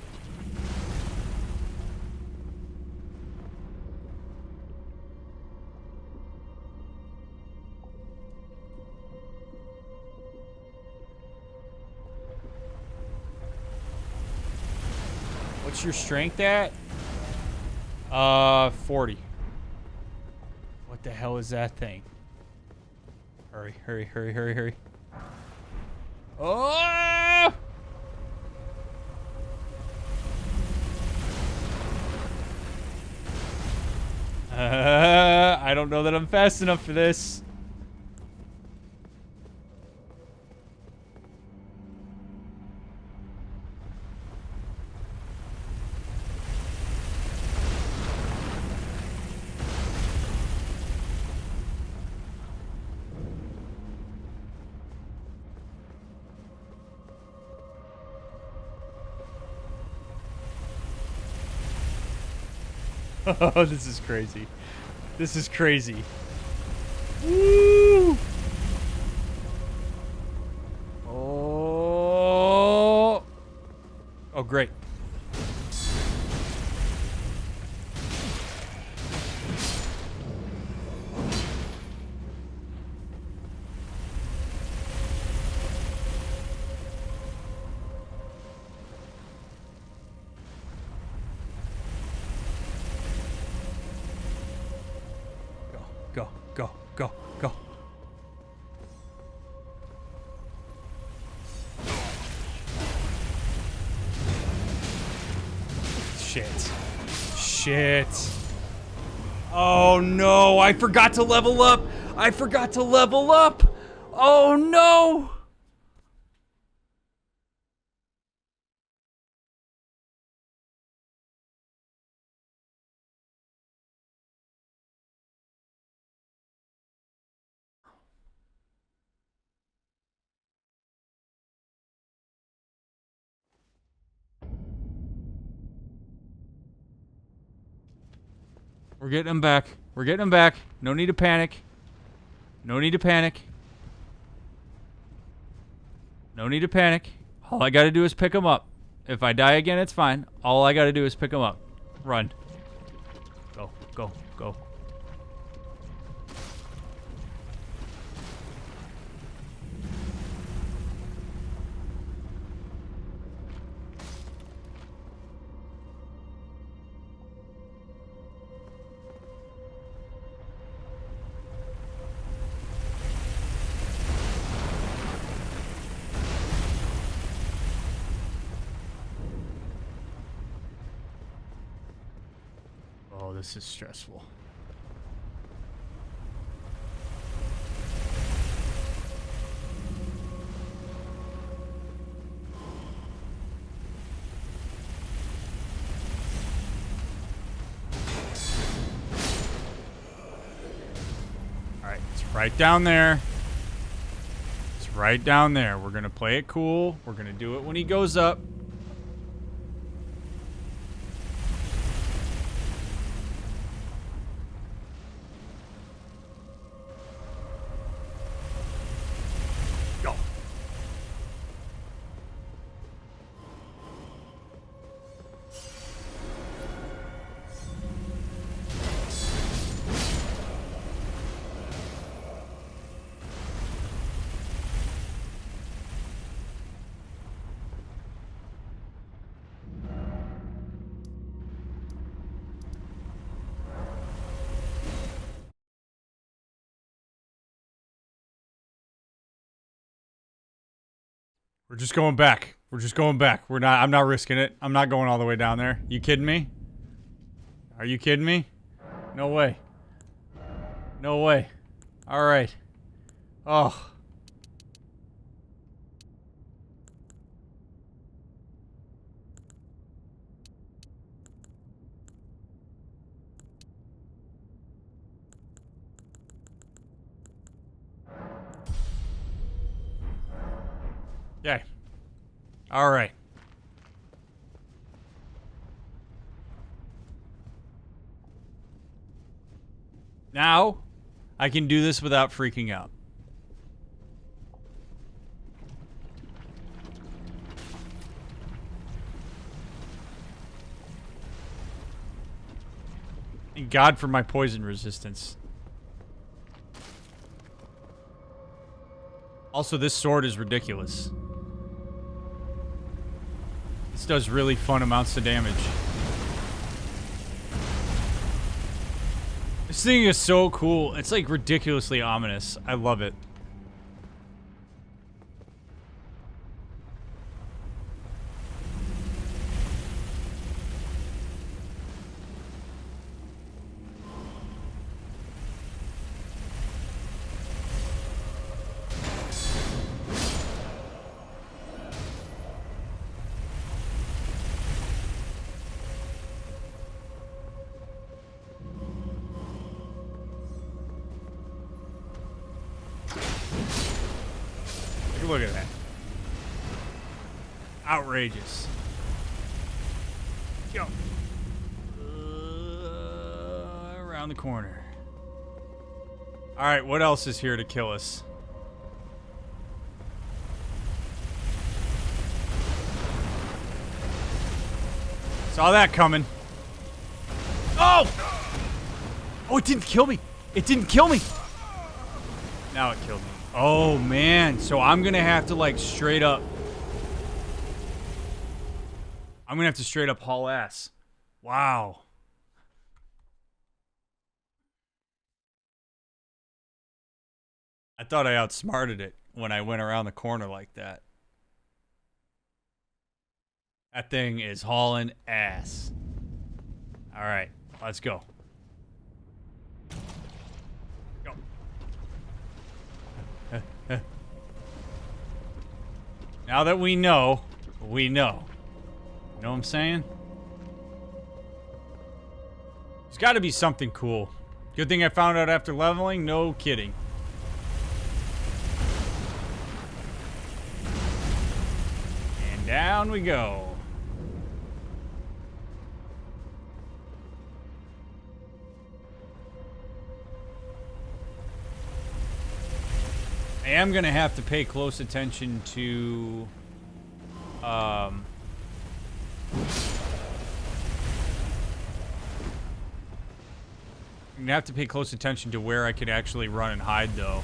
What's your strength at? 40. What the hell is that thing? Hurry, hurry, hurry, hurry, hurry. Oh! I don't know that I'm fast enough for this. Oh, this is crazy. This is crazy. Woo! Oh. Oh, great. Go, go, go, go. Shit. Shit. Oh no, I forgot to level up. I forgot to level up. Oh no. We're getting him back. We're getting him back. No need to panic. No need to panic. No need to panic. All I gotta do is pick him up. If I die again, it's fine. All I gotta do is pick him up. Run. Go, go, go. Oh, this is stressful. All right, it's right down there. It's It's right down there. We're gonna play it cool. We're gonna do it when he goes up. Go. We're just going back. We're just going back. I'm not risking it. I'm not going all the way down there. You kidding me? Are you kidding me? No way. No way. All right. Oh. Okay. All right. Now, I can do this without freaking out. Thank God for my poison resistance. Also, this sword is ridiculous. This does really fun amounts of damage. This thing is so cool. It's like ridiculously ominous. I love it. Look at that. Outrageous. Go. Around the corner. Alright, what else is here to kill us? Saw that coming. Oh! Oh, it didn't kill me. It didn't kill me. Now it killed me. Oh, man. So I'm going to have to, like, straight up... I'm going to have to straight up haul ass. Wow. I thought I outsmarted it when I went around the corner like that. That thing is hauling ass. All right. Let's go. Now that we know, we know. You know what I'm saying? There's got to be something cool. Good thing I found out after leveling. No kidding. And down we go. I am going to have to pay close attention to, I'm going to have to pay close attention to where I could actually run and hide, though.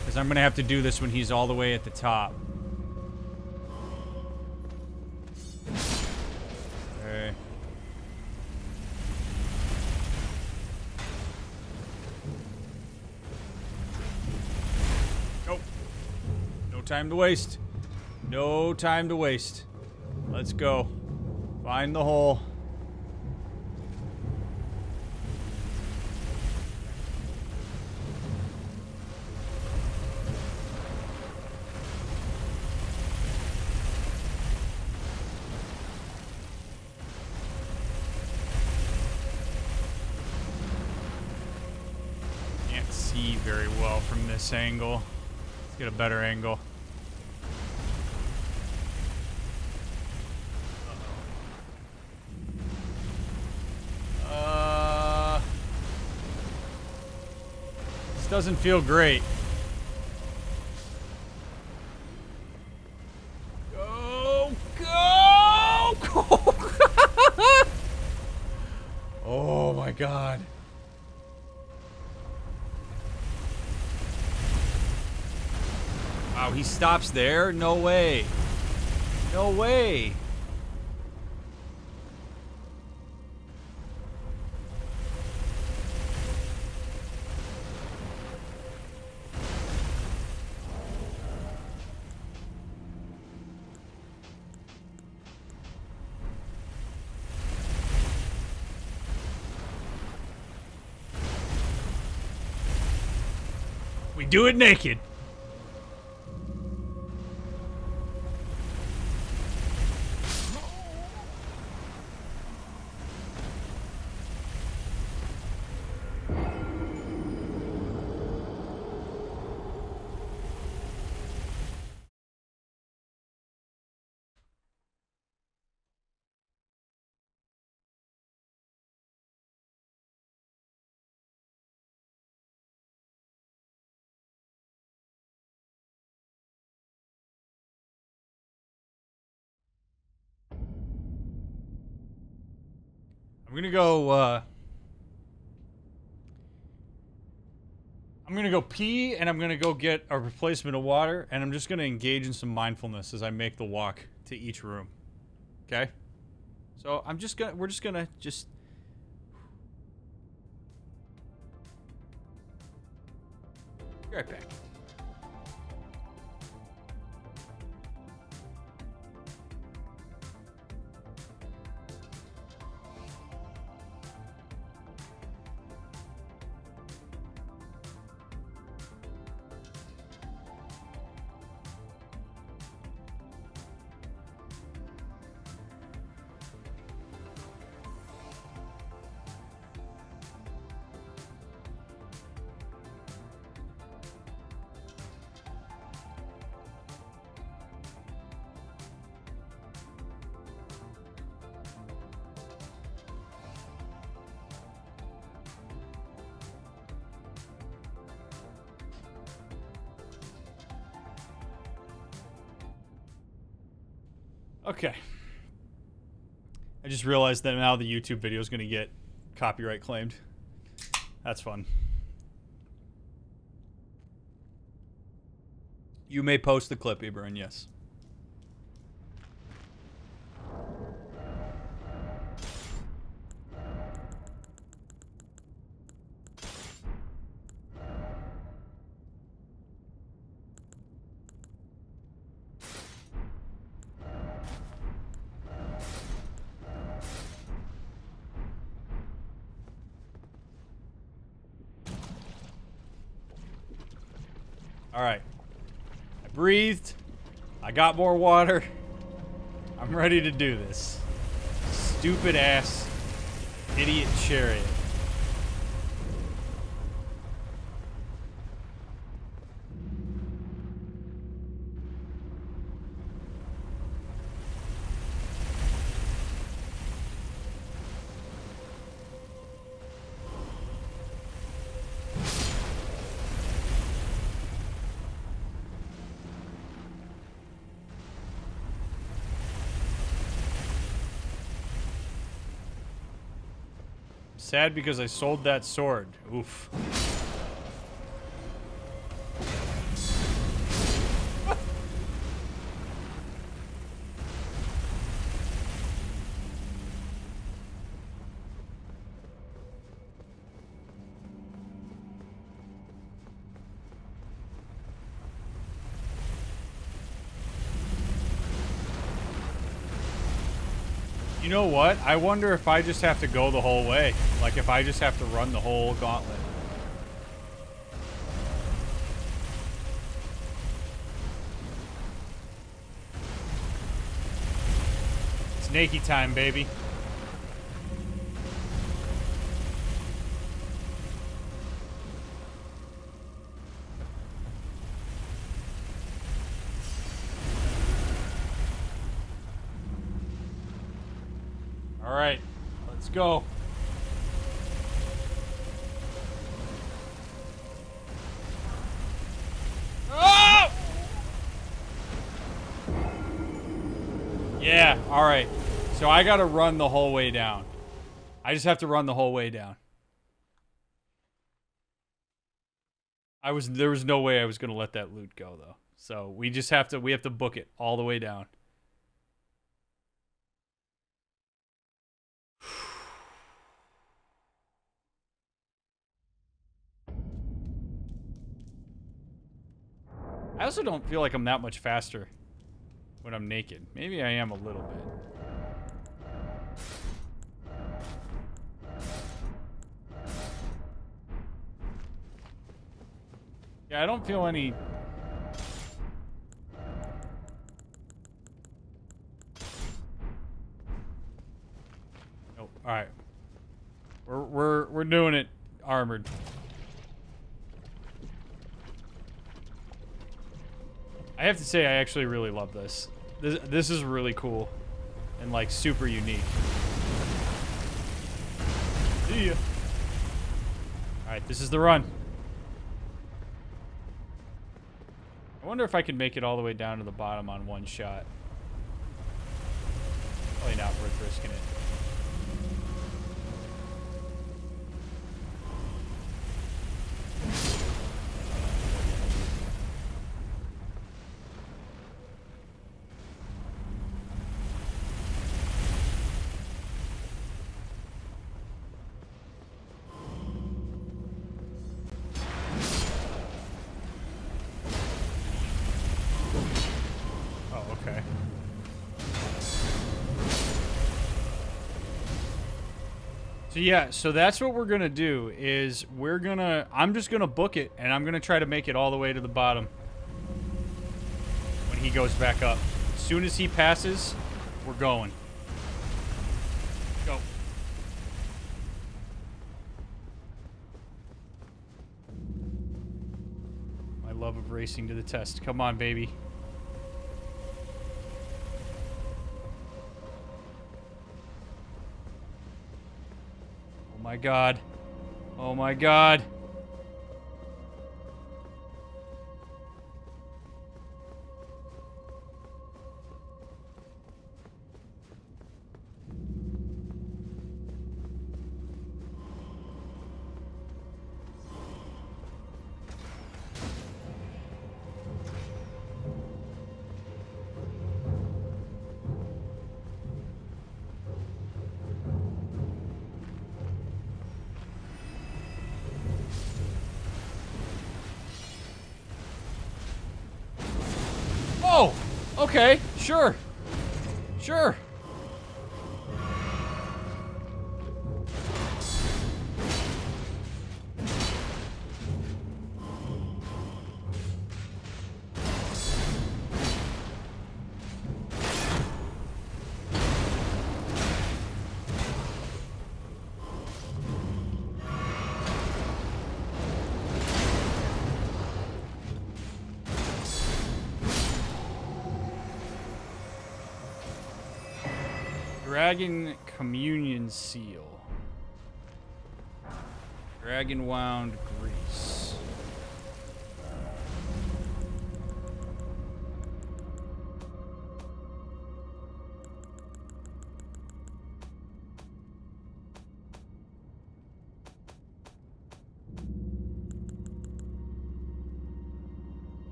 Because I'm going to have to do this when he's all the way at the top. Okay. Time to waste. No time to waste. Let's go. Find the hole. Can't see very well from this angle. Get a better angle. This doesn't feel great. Go! Go! Go! Oh my god. Wow, he stops there? No way. No way. We do it naked. I'm gonna go pee, and I'm gonna go get a replacement of water, and I'm just gonna engage in some mindfulness as I make the walk to each room. Okay? So we're just gonna be right back. Okay. I just realized that now the YouTube video is going to get copyright claimed. That's fun. You may post the clip, Ibrahim, yes. Alright. I breathed. I got more water. I'm ready to do this. Stupid ass idiot chariot. Sad because I sold that sword. Oof. You know what? I wonder if I just have to go the whole way. Like if I just have to run the whole gauntlet. It's naked time, baby. All right, let's go. Oh! Yeah, all right. So I got to run the whole way down. I just have to run the whole way down. There was no way I was going to let that loot go though. So we have to book it all the way down. I also don't feel like I'm that much faster when I'm naked. Maybe I am a little bit. Yeah, I don't feel any... Nope. All right. We're doing it armored. I have to say, I actually really love this. This is really cool and like super unique. See ya. All right, this is the run. I wonder if I can make it all the way down to the bottom on one shot. Probably not worth risking it. Yeah, so that's what we're gonna do is I'm just gonna book it and I'm gonna try to make it all the way to the bottom when he goes back up. As soon as he passes, we're going. Go. My love of racing to the test. Come on, baby. Oh my god. Oh my god. Oh, okay, sure. Sure. Dragon Communion Seal. Dragon Wound Grease.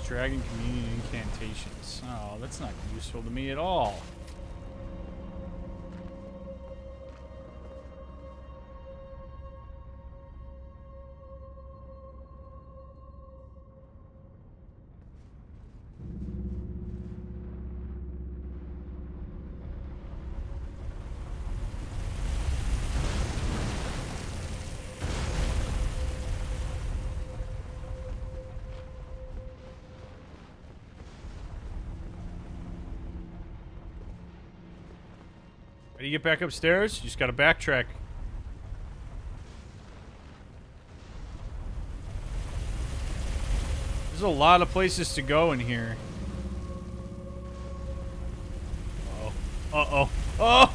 Dragon Communion Incantations. Oh, that's not useful to me at all. How do you get back upstairs? You just gotta backtrack. There's a lot of places to go in here. Uh-oh. Oh!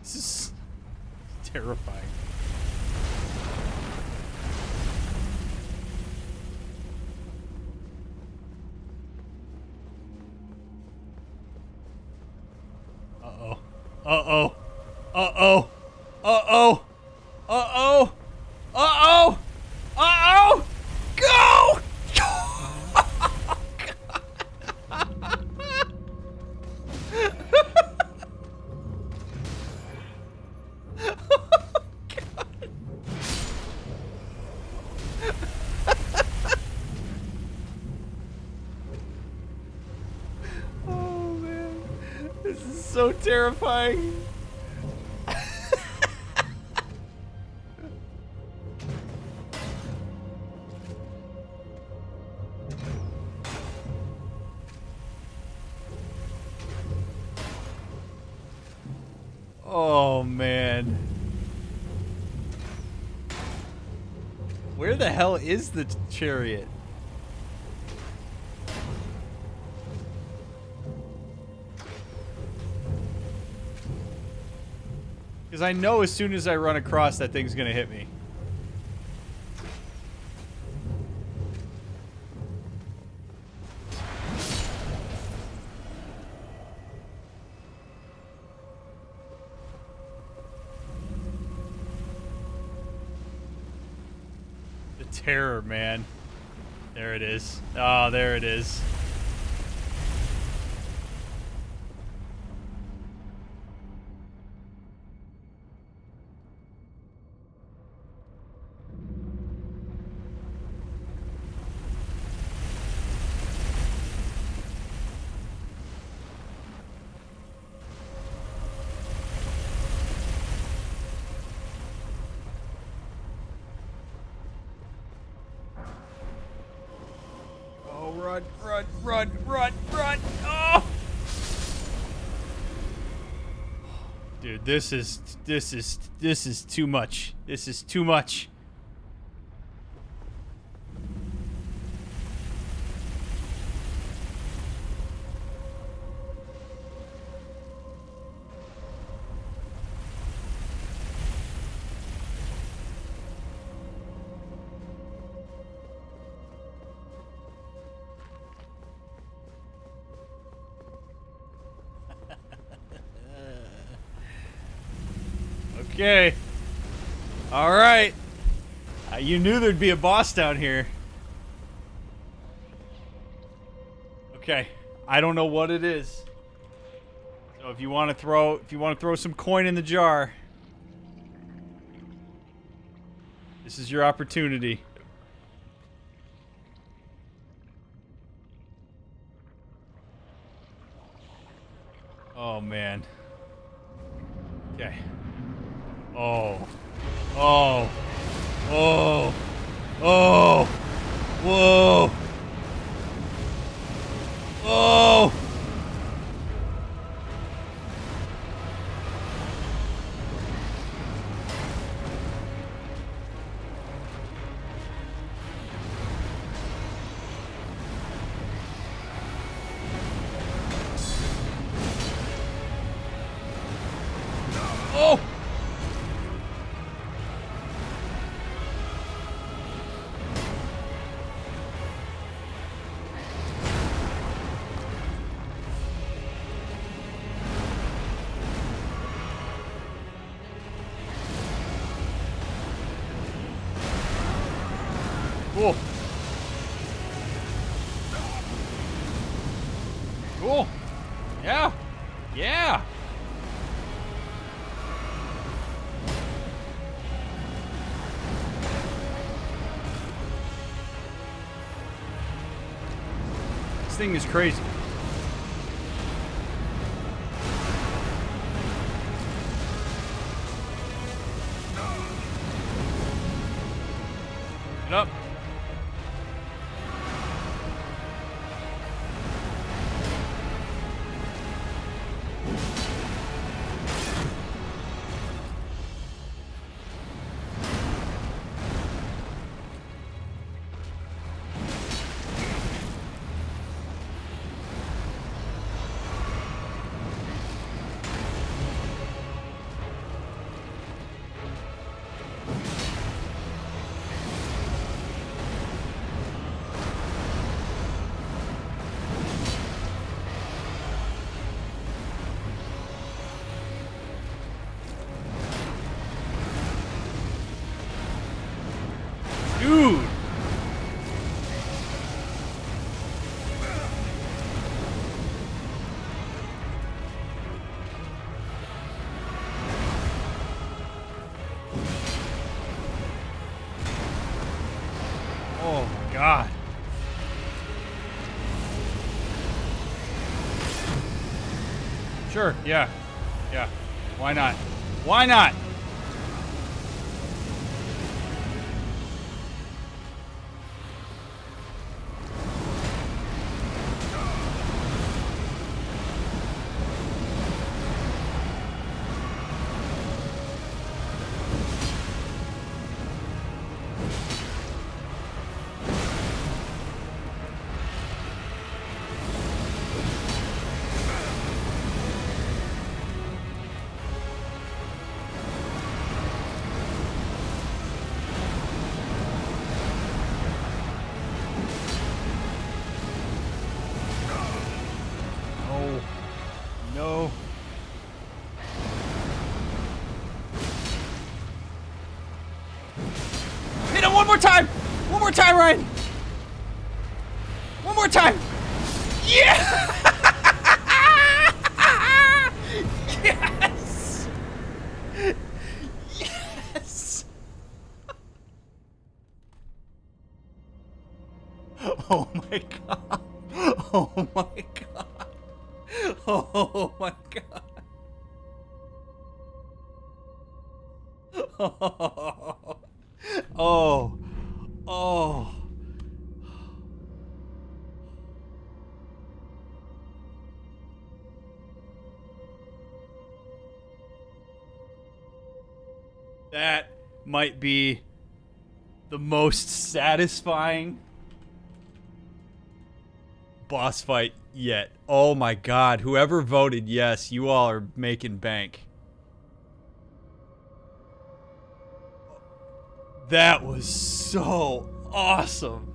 This is terrifying. Uh-oh. Uh-oh. Uh-oh. Uh-oh. Uh-oh. Uh-oh. Uh-oh. Go! Oh man, this is so terrifying. Oh man. Where the hell is the chariot? Because I know as soon as I run across, that thing's gonna hit me. The terror, man. There it is. Oh, there it is. Oh, run, run, run, run, run! Oh! Dude, this is too much. This is too much. Okay. All right. You knew there'd be a boss down here. Okay. I don't know what it is. So if you want to throw some coin in the jar, this is your opportunity. Oh man. Okay. Oh. Oh. Oh. Oh. Whoa. Oh. Oh. Cool. Cool. Yeah. Yeah. This thing is crazy. Get up. Sure, yeah. Yeah. Why not? Why not? No. Hit him one more time! One more time, Ryan! One more time! Yeah! Yes! Yes! Oh my god! Oh my god! Oh my god! Oh, oh. That might be the most satisfying boss fight yet. Oh my god, whoever voted yes, you all are making bank. That was so awesome.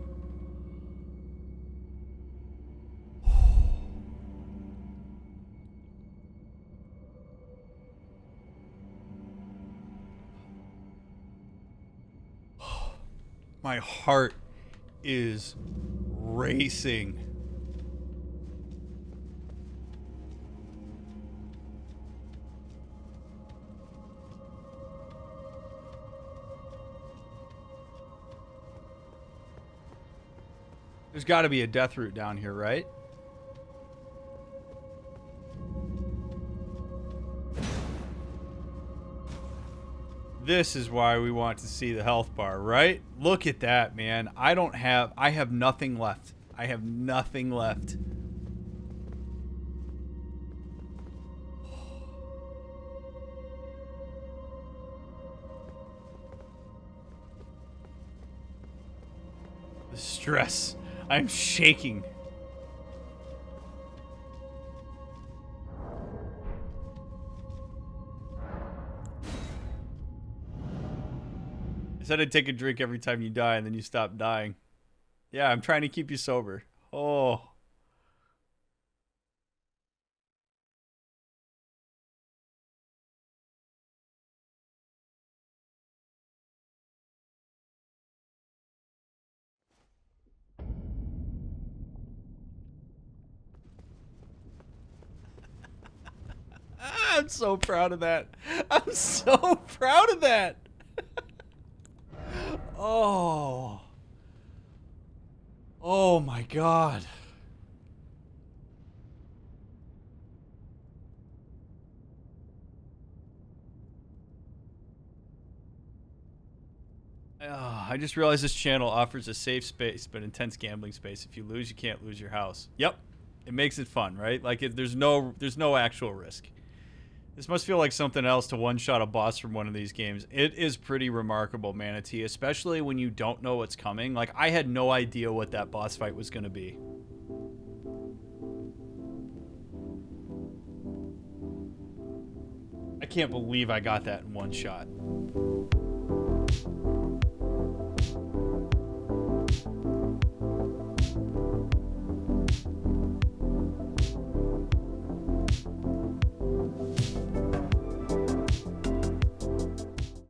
My heart is racing. There's got to be a death route down here, right? This is why we want to see the health bar, right? Look at that, man. I have nothing left. I have nothing left. The stress. I'm shaking. I said I'd take a drink every time you die and then you stop dying. Yeah, I'm trying to keep you sober. Oh. I'm so proud of that. I'm so proud of that. Oh. Oh my god. I just realized this channel offers a safe space but intense gambling space. If you lose, you can't lose your house. Yep. It makes it fun, right? Like there's no actual risk. This must feel like something else to one-shot a boss from one of these games. It is pretty remarkable, Manatee, especially when you don't know what's coming. Like, I had no idea what that boss fight was going to be. I can't believe I got that in one shot.